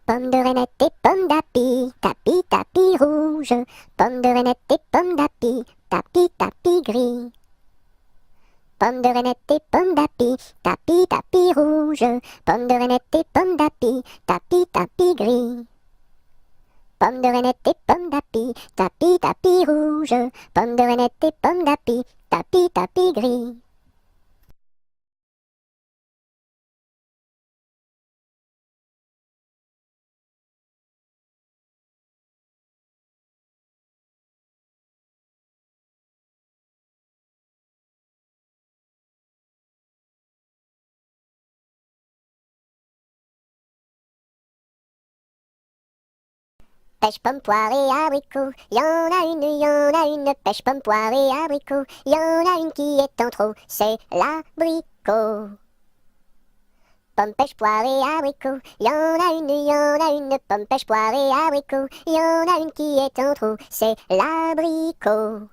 Pomme de reinette et pomme d'api, tapis, tapis rouge. Pomme de reinette et pomme d'api, tapis, tapis gris. Pomme de reinette et pomme d'api, tapis, tapis rouge. Pomme de reinette et pomme d'api, tapis, tapis gris. Pomme de reinette et pomme d'api, tapis, tapis rouge. Pomme de reinette et pomme d'api, tapis, tapis gris. Pêche, pomme, poire et abricot, y en a une, y en a une. Pêche, pomme, poire et abricot, y en a une qui est en trop, c'est l'abricot. l'abricot. Pomme, pêche, poire et abricot. Y en a une, pomme, pêche, poire et abricot. Y en a une qui est en trop, c'est l'abricot.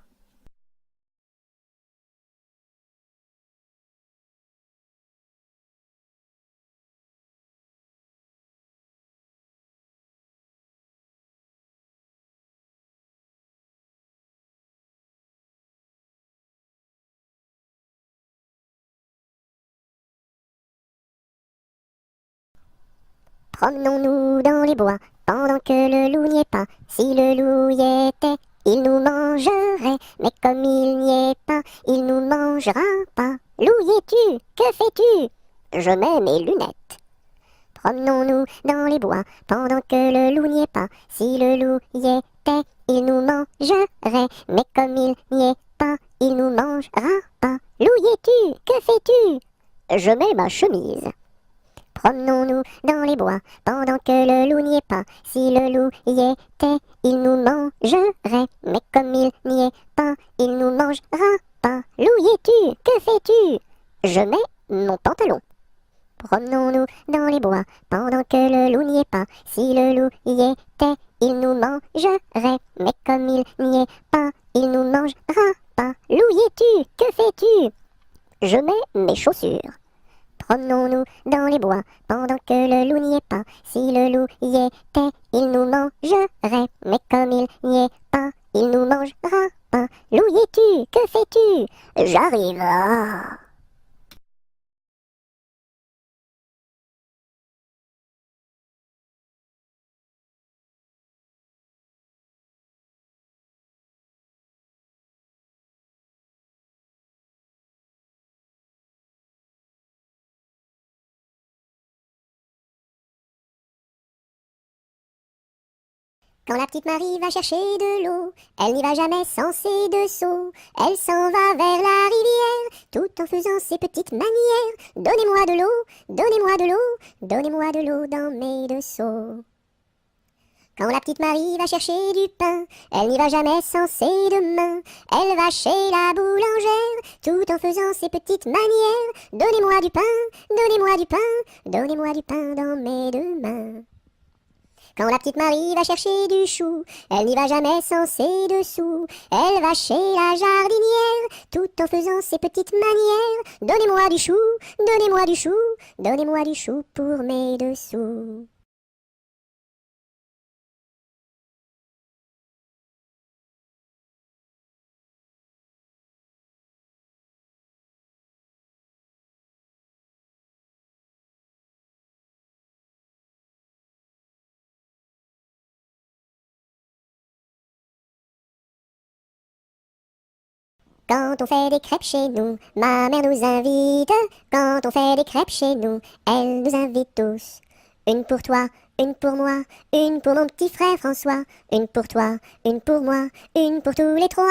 Promenons-nous dans les bois, pendant que le loup n'y est pas. Si le loup y était, il nous mangerait. Mais comme il n'y est pas, il nous mangera pas. Loup y es-tu? Que fais-tu? Je mets mes lunettes. Promenons-nous dans les bois, pendant que le loup n'y est pas. Si le loup y était, il nous mangerait. Mais comme il n'y est pas, il nous mangera pas. Loup y es-tu? Que fais-tu? Je mets ma chemise. Promenons-nous dans les bois, pendant que le loup n'y est pas. Si le loup y était, il nous mangerait. Mais comme il n'y est pas, il nous mangera pas. Loup y es-tu? Que fais-tu? Je mets mon pantalon. Promenons-nous dans les bois, pendant que le loup n'y est pas. Si le loup y était, il nous mangerait. Mais comme il n'y est pas, il nous mangera pas. Loup y es-tu? Que fais-tu? Je mets mes chaussures. Promenons-nous dans les bois, pendant que le loup n'y est pas. Si le loup y était, il nous mangerait. Mais comme il n'y est pas, il nous mangera pas. Loup y es-tu? Que fais-tu? J'arrive. Ah. Quand la petite Marie va chercher de l'eau, elle n'y va jamais sans ses deux seaux. Elle s'en va vers la rivière, tout en faisant ses petites manières. Donnez-moi de l'eau, donnez-moi de l'eau, donnez-moi de l'eau dans mes deux seaux. Quand la petite Marie va chercher du pain, elle n'y va jamais sans ses deux mains. Elle va chez la boulangère, tout en faisant ses petites manières. Donnez-moi du pain, donnez-moi du pain, donnez-moi du pain dans mes deux mains. Quand la petite Marie va chercher du chou, elle n'y va jamais sans ses dessous. Elle va chez la jardinière, tout en faisant ses petites manières. Donnez-moi du chou, donnez-moi du chou, donnez-moi du chou pour mes dessous. Quand on fait des crêpes chez nous, ma mère nous invite. Quand on fait des crêpes chez nous, elle nous invite tous. Une pour toi, une pour moi, une pour mon petit frère François. Une pour toi, une pour moi, une pour tous les trois.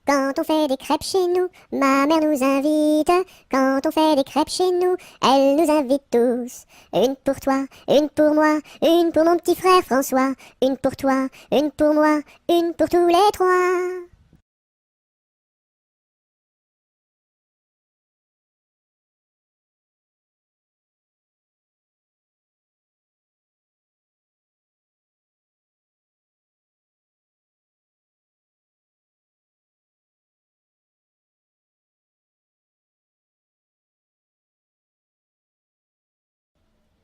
Quand on fait des crêpes chez nous, ma mère nous invite. Quand on fait des crêpes chez nous, elle nous invite tous. Une pour toi, une pour moi, une pour mon petit frère François. Une pour toi, une pour moi, une pour tous les trois.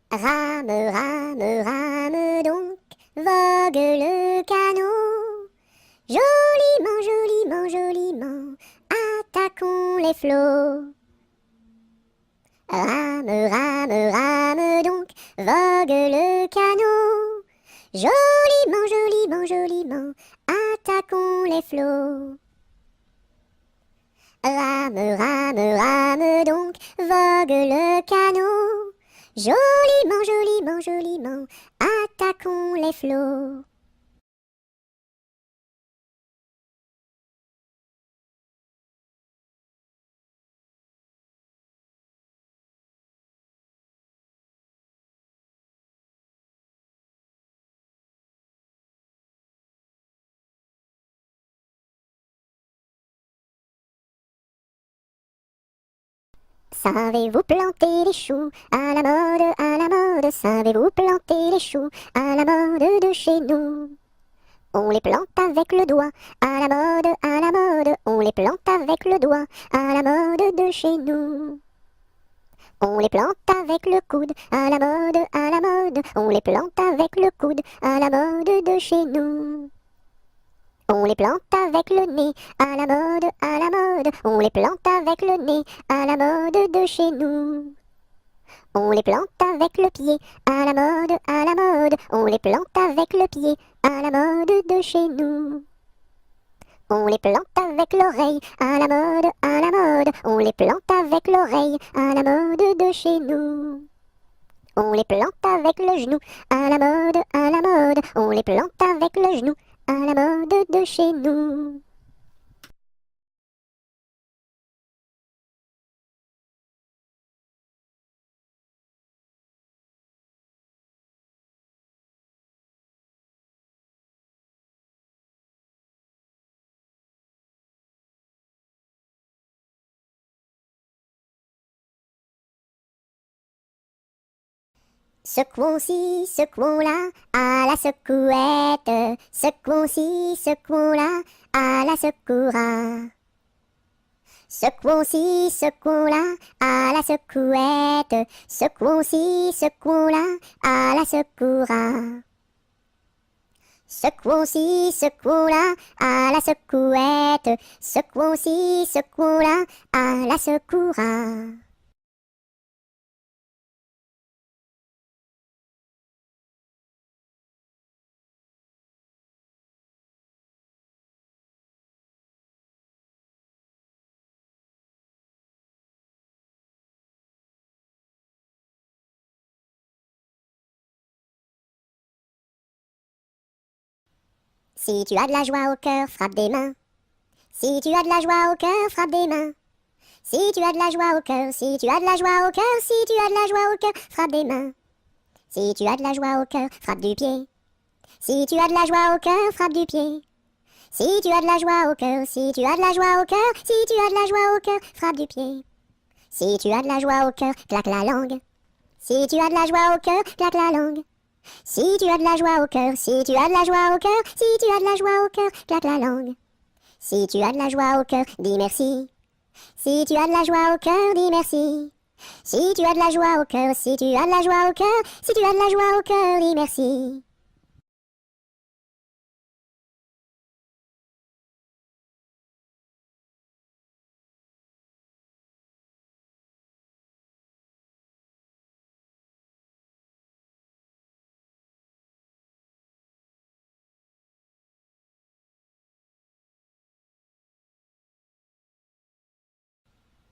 Rame, rame, rame donc, vogue le canot. Joliment, joliment, joliment, attaquons les flots. Rame, rame, rame donc, vogue le canot. Joliment, joliment, joliment, attaquons les flots. Rame, rame, rame donc, vogue le canot. Joliment, joliment, joliment, attaquons les flots. Savez-vous planter les choux à la mode, à la mode? Savez-vous planter les choux à la mode de chez nous? On les plante avec le doigt, à la mode, à la mode. On les plante avec le doigt, à la mode de chez nous. On les plante avec le coude, à la mode, à la mode. On les plante avec le coude, à la mode de chez nous. On les plante avec le nez, à la mode, à la mode. On les plante avec le nez, à la mode de chez nous. On les plante avec le pied, à la mode, à la mode. On les plante avec le pied, à la mode de chez nous. On les plante avec l'oreille, à la mode, à la mode. On les plante avec l'oreille, à la mode de chez nous. On les plante avec le genou, à la mode, à la mode. On les plante avec le genou, à la mode de chez nous. Secouons-ci, secouons-là, à la secouette. Secouons-ci, secouons-là, à la secoura. Secouons-ci, secouons-là, à la secouette. Secouons-ci, secouons-là, à la secoura. Secouons-ci, secouons-là, à la secouette. Secouons-ci, secouons-là, à la secoura. Si tu as de la joie au cœur, frappe des mains. Si tu as de la joie au cœur, frappe des mains. Si tu as de la joie au cœur, si tu as de la joie au cœur, si tu as de la joie au cœur, frappe des mains. Si tu as de la joie au cœur, frappe du pied. Si tu as de la joie au cœur, frappe du pied. Si tu as de la joie au cœur, si tu as de la joie au cœur, si tu as de la joie au cœur, frappe du pied. Si tu as de la joie au cœur, claque la langue. Si tu as de la joie au cœur, claque la langue. Si tu as de la joie au cœur, si tu as de la joie au cœur, si tu as de la joie au cœur, claque la langue. Si tu as de la joie au cœur, dis merci. Si tu as de la joie au cœur, dis merci. Si tu as de la joie au cœur, si tu as de la joie au cœur, si tu as de la joie au cœur, dis merci.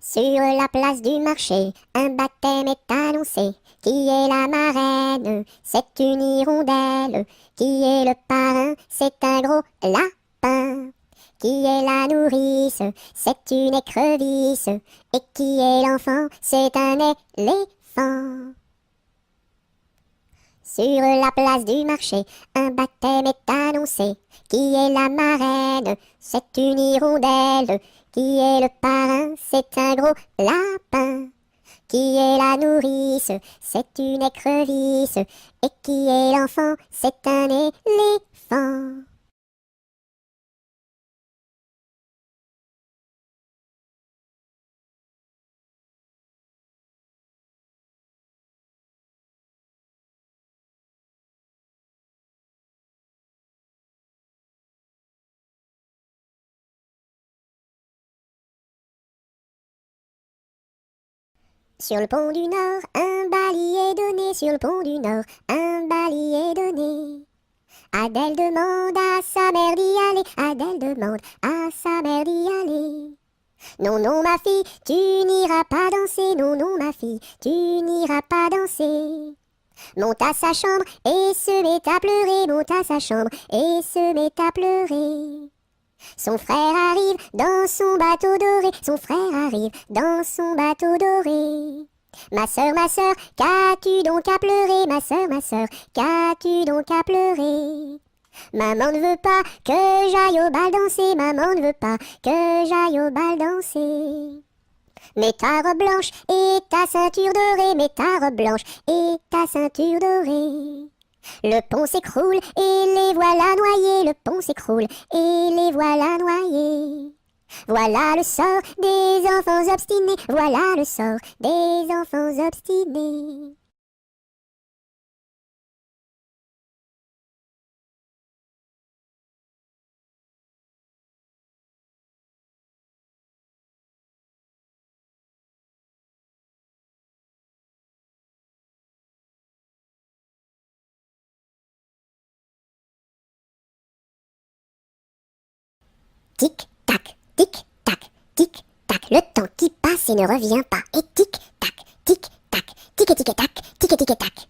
Sur la place du marché, un baptême est annoncé. Qui est la marraine? C'est une hirondelle. Qui est le parrain? C'est un gros lapin. Qui est la nourrice? C'est une écrevisse. Et qui est l'enfant? C'est un éléphant. Sur la place du marché, un baptême est annoncé. Qui est la marraine? C'est une hirondelle. Qui est le parrain? C'est un gros lapin. Qui est la nourrice? C'est une écrevisse. Et qui est l'enfant? C'est un éléphant. Sur le pont du Nord, un bali est donné. Sur le pont du Nord, un bali est donné. Adèle demande à sa mère d'y aller. Adèle demande à sa mère d'y aller. Non, non, ma fille, tu n'iras pas danser. Non, non, ma fille, tu n'iras pas danser. Monte à sa chambre et se met à pleurer. Monte à sa chambre et se met à pleurer. Son frère arrive dans son bateau doré. Son frère arrive dans son bateau doré. Ma sœur, qu'as-tu donc à pleurer? Ma sœur, qu'as-tu donc à pleurer? Maman ne veut pas que j'aille au bal danser. Maman ne veut pas que j'aille au bal danser. Mets ta robe blanche et ta ceinture dorée, mets ta robe blanche et ta ceinture dorée. Le pont s'écroule et les voilà noyés, le pont s'écroule et les voilà noyés. Voilà le sort des enfants obstinés, voilà le sort des enfants obstinés. Tic-tac, tic-tac, tic-tac, le temps qui passe et ne revient pas. Et tic-tac, tic-tac, tic-tic-tac, tic-tic-tac.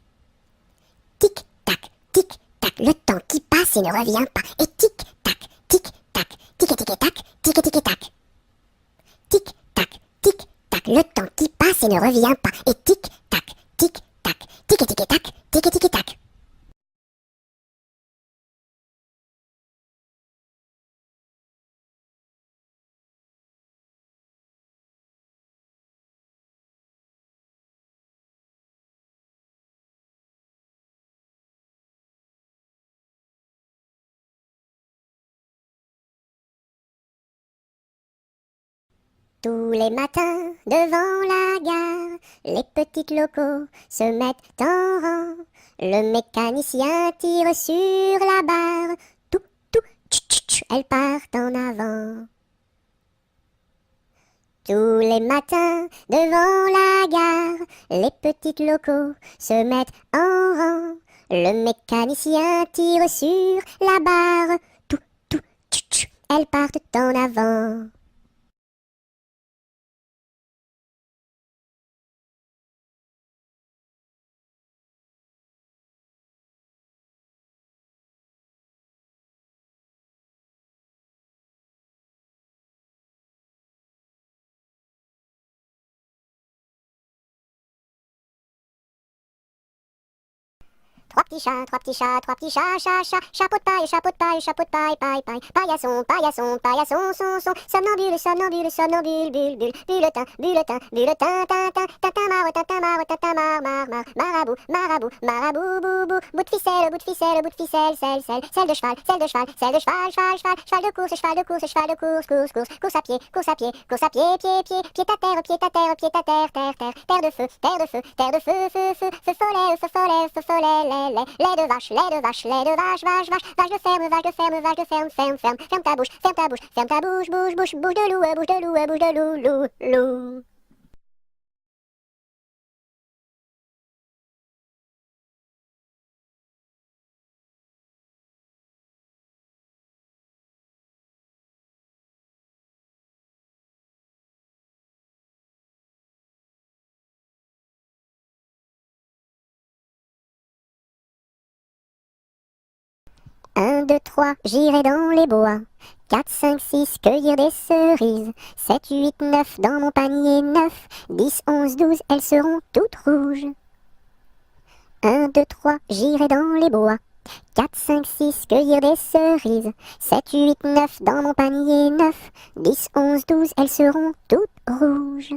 Tic-tac, tic-tac, le temps qui passe et ne revient pas. Et tic-tac, tic-tac, tic-tic-tac, tic-tic-tac. Tic-tac, tic-tac, le temps qui passe et ne revient pas. Et tic-tac, tic-tac, tic-tic-tac, tic-tic-tac. Tous les matins, devant la gare, les petites locaux se mettent en rang. Le mécanicien tire sur la barre. Tout, tout, tch, elles partent en avant. Tous les matins, devant la gare, les petites locaux se mettent en rang. Le mécanicien tire sur la barre. Tout, tout, tch, elles partent en avant. Trois petits chats, trois petits chats, trois petits chats, chapeau de paille, chapeau de paille, chapeau de paille, paille, paille, paillasson, paillasson, paillasson, son, somnambule, somnambule, somnambule, bulle, bulletin, bulletin, bulletin, tintin, tintin, marabout, marabout, marabout, boubou, bout de ficelle, bout de ficelle, bout de ficelle, selle de cheval, selle de cheval, selle de cheval, cheval de course, cheval de course, cheval de course, course à pied, course à pied, course à pied, pied à terre, pied à terre, pied à terre, terre de feu, terre de feu, terre de feu, feu follet, feu follet, feu follet, lait de vache, lait de vache, lait de vache, vache, vache, vache de ferme, vache de ferme, vache de ferme, ferme, ferme, ferme ta bouche, ferme ta bouche, ferme ta bouche, bouche, bouche, bouche de loup, bouche de loup, bouche de loup, loup, loup. Un, deux, trois, j'irai dans les bois. 4, 5, 6, cueillir des cerises. 7, 8, 9, dans mon panier 9. 10, 11, 12, elles seront toutes rouges. 1, 2, 3, j'irai dans les bois. 4, 5, 6, cueillir des cerises. 7, 8, 9, dans mon panier 9. 10, 11, 12, elles seront toutes rouges.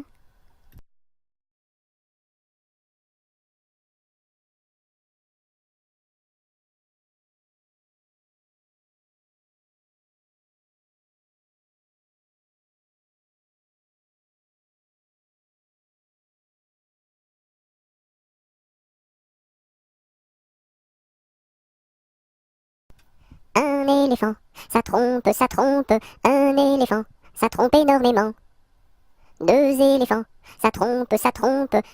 Un éléphant, ça trompe, un éléphant, ça trompe énormément. 2 éléphants, ça trompe,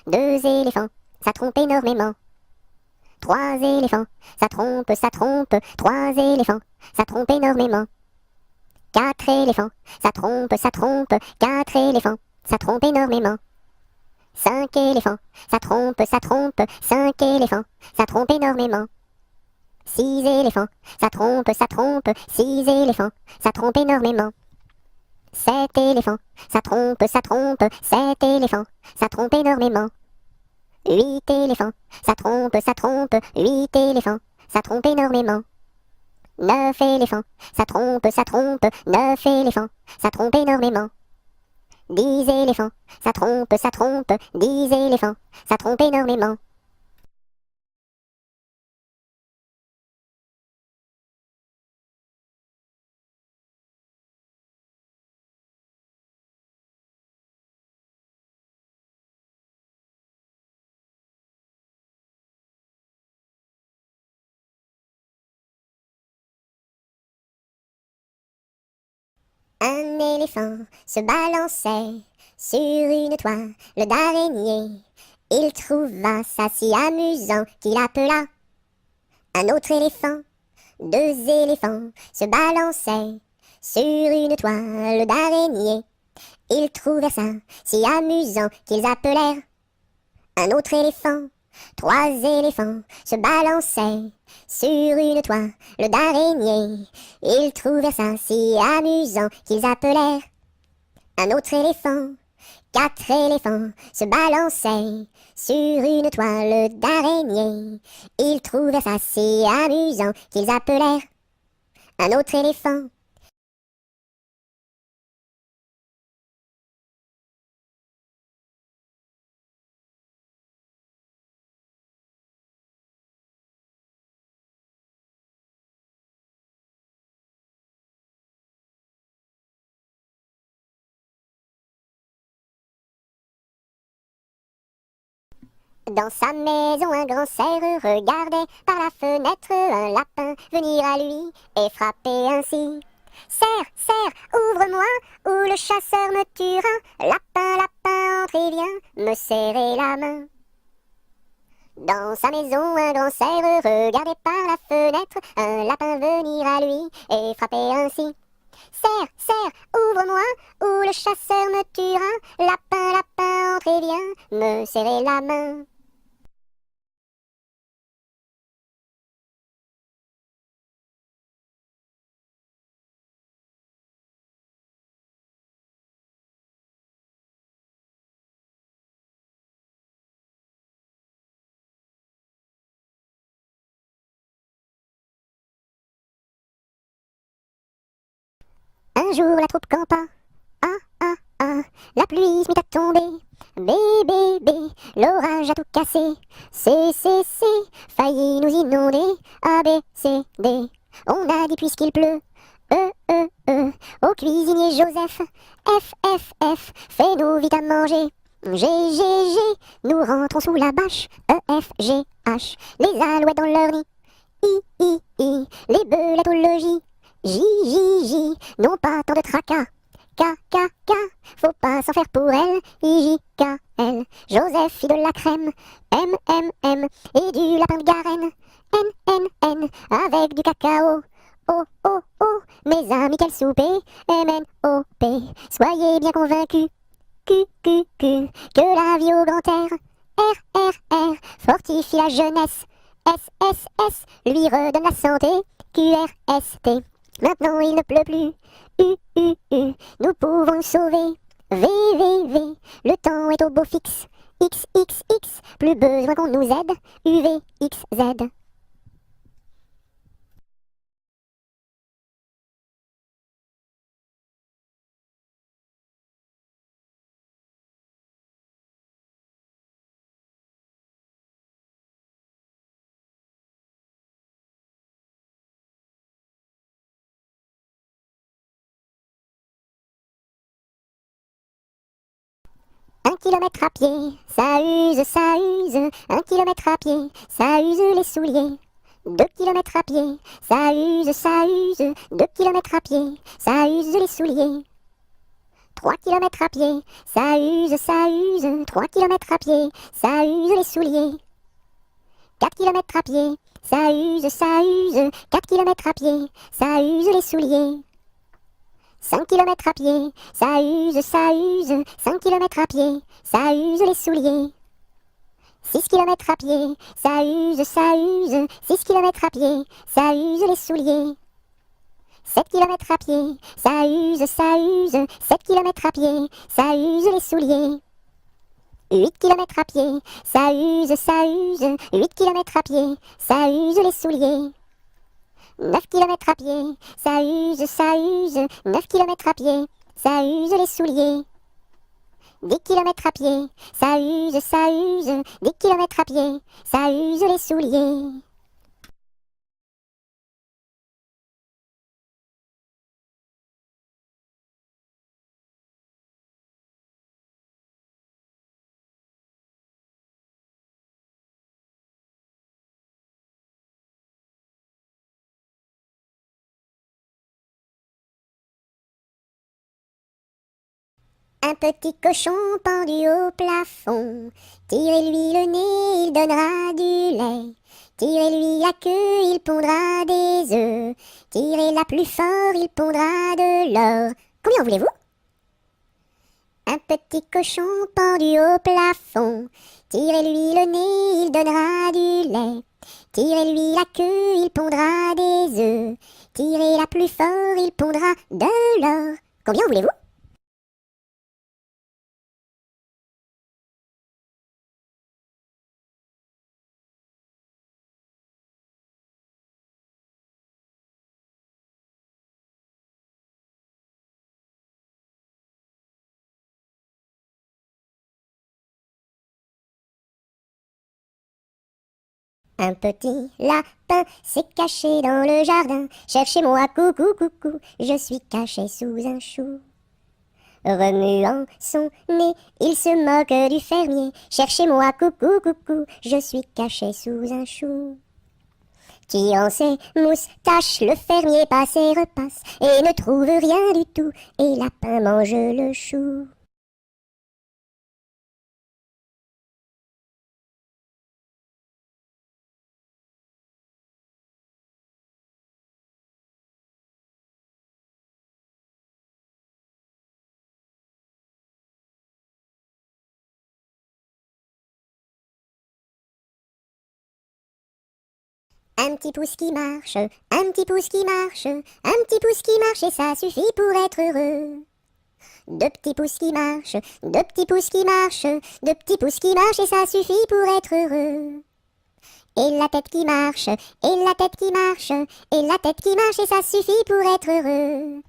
deux éléphants, ça trompe énormément. 3 éléphants, ça trompe, trois éléphants, ça trompe énormément. 4 éléphants, ça trompe, quatre éléphants, ça trompe énormément. 5 éléphants, ça trompe, cinq éléphants, ça trompe énormément. 6 éléphants, ça trompe, six éléphants, ça trompe énormément. 7 éléphants, ça trompe, sept éléphants, ça trompe énormément. 8 éléphants, ça trompe, huit éléphants, ça trompe énormément. 9 éléphants, ça trompe, neuf éléphants, ça trompe énormément. 10 éléphants. Ça trompe, 10 éléphants. Ça trompe énormément. Un éléphant se balançait sur une toile d'araignée. Il trouva ça si amusant qu'il appela un autre éléphant. 2 éléphants se balançaient sur une toile d'araignée. Ils trouvèrent ça si amusant qu'ils appelèrent un autre éléphant. 3 éléphants se balançaient sur une toile d'araignée. Ils trouvèrent ça si amusant qu'ils appelèrent un autre éléphant. 4 éléphants se balançaient sur une toile d'araignée. Ils trouvèrent ça si amusant qu'ils appelèrent un autre éléphant. Dans sa maison, un grand cerf regardait par la fenêtre un lapin venir à lui et frapper ainsi. Cerf, cerf, ouvre-moi, ou le chasseur me tuera. Lapin, lapin, entre et viens me serrer la main. Dans sa maison, un grand cerf regardait par la fenêtre un lapin venir à lui et frapper ainsi. Cerf, cerf, ouvre-moi, ou le chasseur me tuera. Lapin, lapin, entre et viens me serrer la main. Un jour la troupe campa, ah ah ah, la pluie se mit à tomber. Bé, bé, bé, l'orage a tout cassé. C, failli nous inonder. A, B, C, D, on a dit puisqu'il pleut. Au cuisinier Joseph. F, fais-nous vite à manger. G, nous rentrons sous la bâche. H, les alouettes dans leur nid. I, les belettes au logis. J, non pas tant de tracas. K, faut pas s'en faire pour elle. L, Joseph fit de la crème. M, et du lapin de Garenne. N, avec du cacao. O, mes amis, quel souper. P, soyez bien convaincus. Q, que la vie au grand air. R, fortifie la jeunesse. S, lui redonne la santé. T, maintenant il ne pleut plus. U, nous pouvons nous sauver. V, le temps est au beau fixe. X, plus besoin qu'on nous aide. Z. Un kilomètre à pied, ça use. 1 kilomètre à pied, ça use les souliers. 2 kilomètres à pied, ça use. 2 kilomètres à pied, ça use les souliers. 3 kilomètres à pied, ça use. 3 kilomètres à pied, ça use les souliers. 4 kilomètres à pied, ça use. 4 kilomètres à pied, ça use les souliers. 5 kilomètres à pied, ça use. 5 kilomètres à pied, ça use les souliers. 6 kilomètres à pied, ça use. 6 kilomètres à pied, ça use les souliers. 7 kilomètres à pied, ça use. 7 kilomètres à pied, ça use les souliers. 8 kilomètres à pied, ça use. 8 kilomètres à pied, ça use les souliers. 9 kilomètres à pied, ça use. 9 kilomètres à pied, ça use les souliers. Des kilomètres à pied, ça use, des kilomètres à pied, ça use les souliers. Un petit cochon pendu au plafond, tirez-lui le nez, il donnera du lait. Tirez-lui la queue, il pondra des œufs. Tirez-la plus fort, il pondra de l'or. Combien voulez-vous? Un petit cochon pendu au plafond, tirez-lui le nez, il donnera du lait. Tirez-lui la queue, il pondra des œufs. Tirez-la plus fort, il pondra de l'or. Combien voulez-vous? Un petit lapin s'est caché dans le jardin. Cherchez-moi, coucou, coucou, je suis caché sous un chou. Remuant son nez, il se moque du fermier. Cherchez-moi, coucou, coucou, je suis caché sous un chou. Tirant ses moustaches, le fermier passe et repasse et ne trouve rien du tout. Et lapin mange le chou. Un petit pouce qui marche, un petit pouce qui marche, un petit pouce qui marche et ça suffit pour être heureux. Deux petits pouces qui marchent, deux petits pouces qui marchent, deux petits pouces qui marchent et ça suffit pour être heureux. Et la tête qui marche, et la tête qui marche, et la tête qui marche et ça suffit pour être heureux.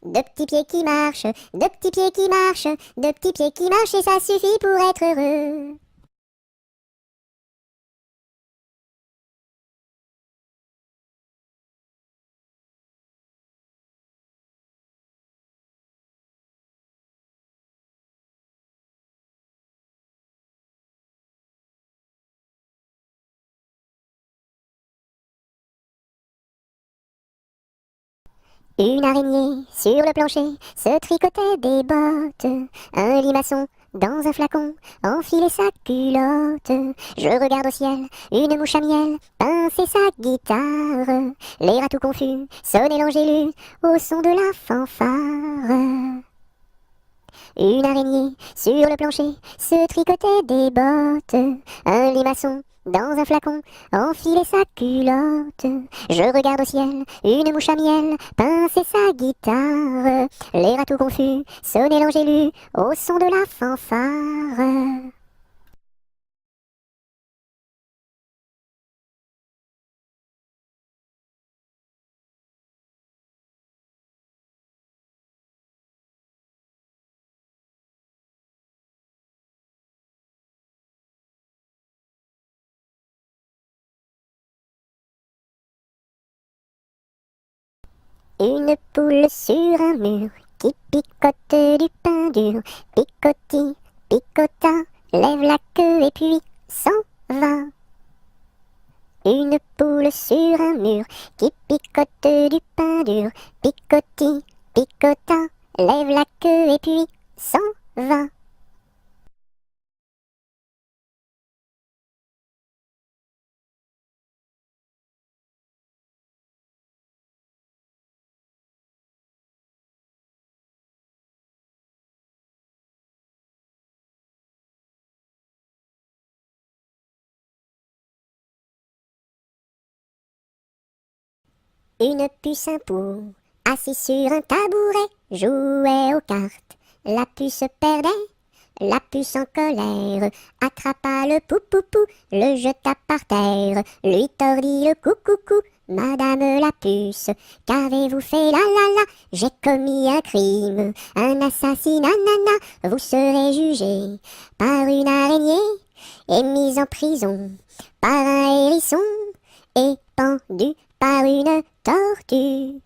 Deux petits pieds qui marchent, deux petits pieds qui marchent, deux petits pieds qui marchent et ça suffit pour être heureux. Une araignée sur le plancher se tricotait des bottes. Un limaçon dans un flacon enfilait sa culotte. Je regarde au ciel, une mouche à miel pincer sa guitare. Les rats tout confus sonnaient l'angélus au son de la fanfare. Une araignée sur le plancher se tricotait des bottes. Un limaçon dans un flacon enfilait sa culotte. Je regarde au ciel, une mouche à miel pincer sa guitare. Les rats tout confus sonnaient l'angélus au son de la fanfare. Une poule sur un mur qui picote du pain dur. Picoti, picota, lève la queue et puis s'en va. Une poule sur un mur qui picote du pain dur. Picoti, picota, lève la queue et puis s'en va. Une puce un pou, assis sur un tabouret, jouait aux cartes. La puce perdait, La puce en colère attrapa le pou-pou-pou, le jeta par terre, lui tordit le cou-cou-cou. Madame la puce, qu'avez-vous fait, la la la? J'ai commis un crime, un assassinat, nana. Vous serez jugé par une araignée et mise en prison par un hérisson et pendu par une tortue.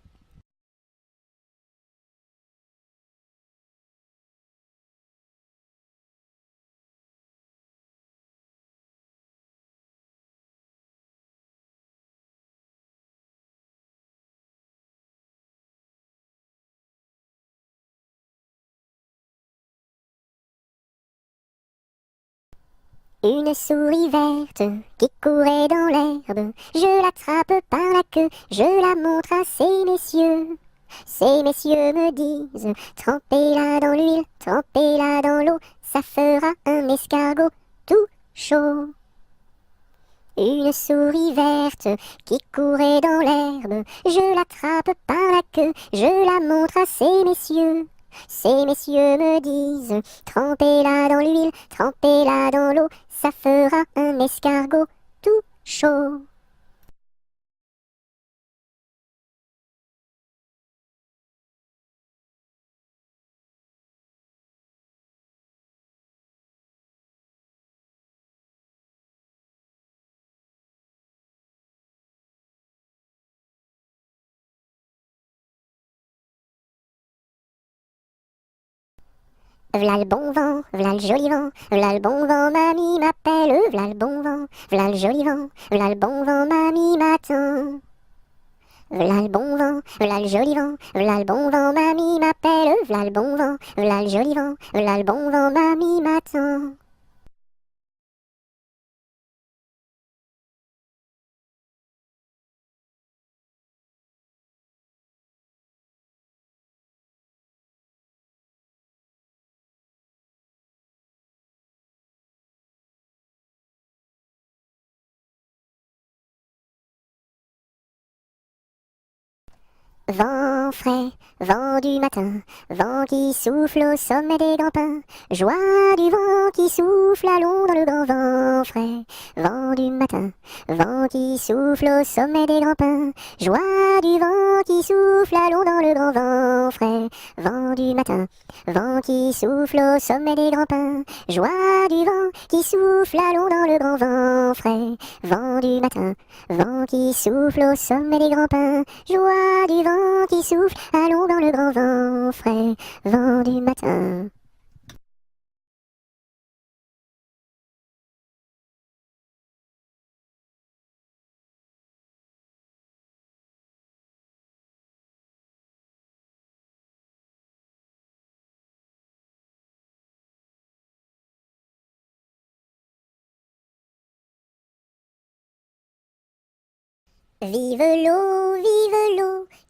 Une souris verte qui courait dans l'herbe, je l'attrape par la queue, je la montre à ces messieurs. Ces messieurs me disent, trempez-la dans l'huile, trempez-la dans l'eau, ça fera un escargot tout chaud. Une souris verte qui courait dans l'herbe, je l'attrape par la queue, je la montre à ces messieurs. Ces messieurs me disent, trempez-la dans l'huile, trempez-la dans l'eau, ça fera un escargot tout chaud. V'là le bon vent, v'là le joli vent, v'là le bon vent, mamie m'appelle, v'là le bon vent, v'là le joli vent, v'là le bon vent, mamie m'attend. V'là le bon vent, v'là le joli vent, v'là le bon vent, mamie m'appelle, v'là le bon vent, v'là le joli vent, v'là le bon vent, mamie m'attend. Vent frais, vent du matin, vent qui souffle au sommet des grands pins, joie du vent qui souffle, allons dans le grand vent frais. Vent du matin, vent qui souffle au sommet des grands pins, joie du vent qui souffle, allons dans le grand vent frais. Vent du matin, vent qui souffle au sommet des grands pins, joie du vent qui souffle, allons dans le grand vent frais. Vent du matin, vent qui souffle au sommet des grands pins, joie du vent qui souffle, allons dans le grand vent frais, vent du matin. Vive l'eau,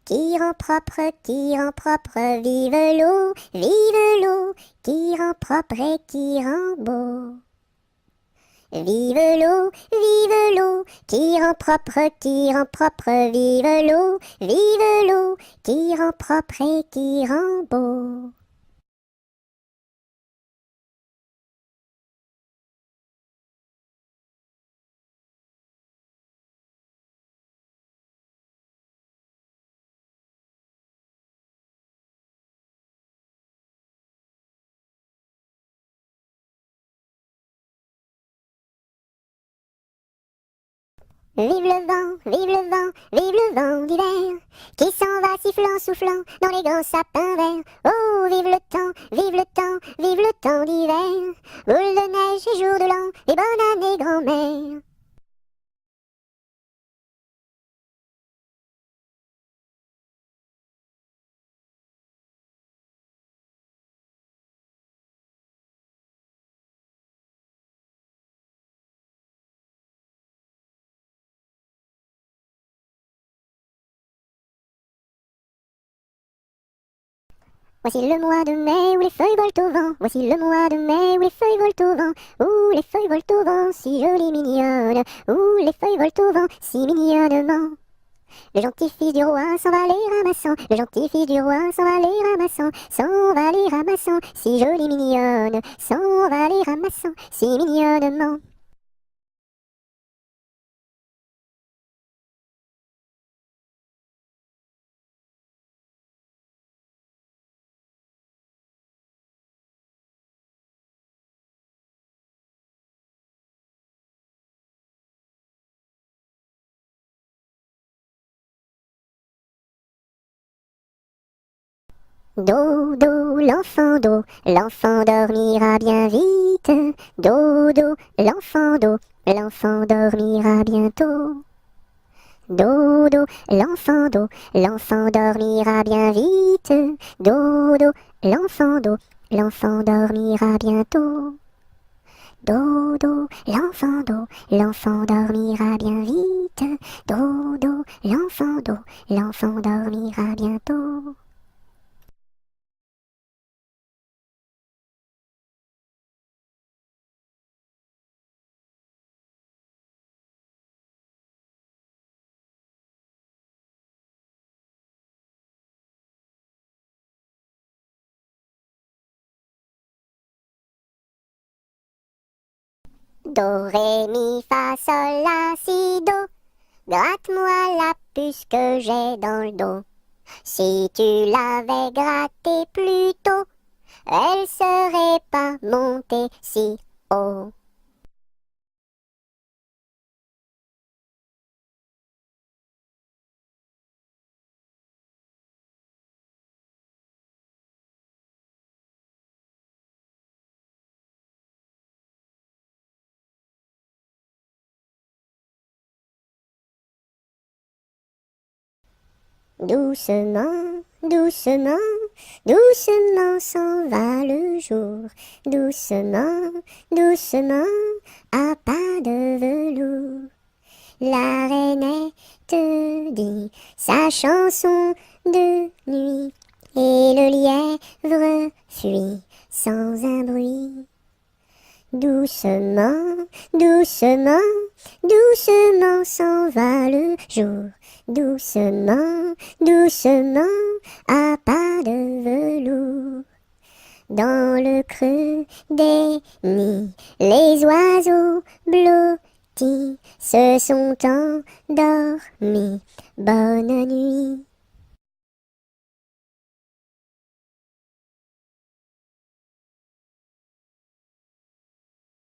qui rend propre, vive l'eau, qui rend propre et qui rend beau. Vive l'eau, qui rend propre, vive l'eau, qui rend propre et qui rend beau. Vive le vent, vive le vent, vive le vent d'hiver, qui s'en va sifflant, soufflant dans les grands sapins verts. Oh, vive le temps, vive le temps, vive le temps d'hiver, boule de neige et jour de l'an, et bonne année grand-mère. Voici le mois de mai où les feuilles volent au vent. Voici le mois de mai où les feuilles volent au vent. Où les feuilles volent au vent, si jolies mignonnes. Où les feuilles volent au vent, si mignonnement. Le gentil fils du roi s'en va les ramassant. Le gentil fils du roi s'en va les ramassant. S'en va les ramassant, si jolie mignonne. S'en va les ramassant, si mignonnement. Dodo, l'enfant dormira bien vite. Dodo, l'enfant dormira bientôt. Dodo, l'enfant dormira bien vite. Dodo, l'enfant dormira bientôt. Dodo, l'enfant dormira bien vite. Dodo, l'enfant dormira bientôt. Do, ré, mi, fa, sol, la, si, do. Gratte-moi la puce que j'ai dans le dos. Si tu l'avais grattée plus tôt, elle serait pas montée si haut. Doucement, doucement, doucement s'en va le jour. Doucement, doucement, à pas de velours. La rainette dit sa chanson de nuit, et le lièvre fuit sans un bruit. Doucement, doucement, doucement s'en va le jour. Doucement, doucement, à pas de velours. Dans le creux des nids, les oiseaux blottis se sont endormis. Bonne nuit.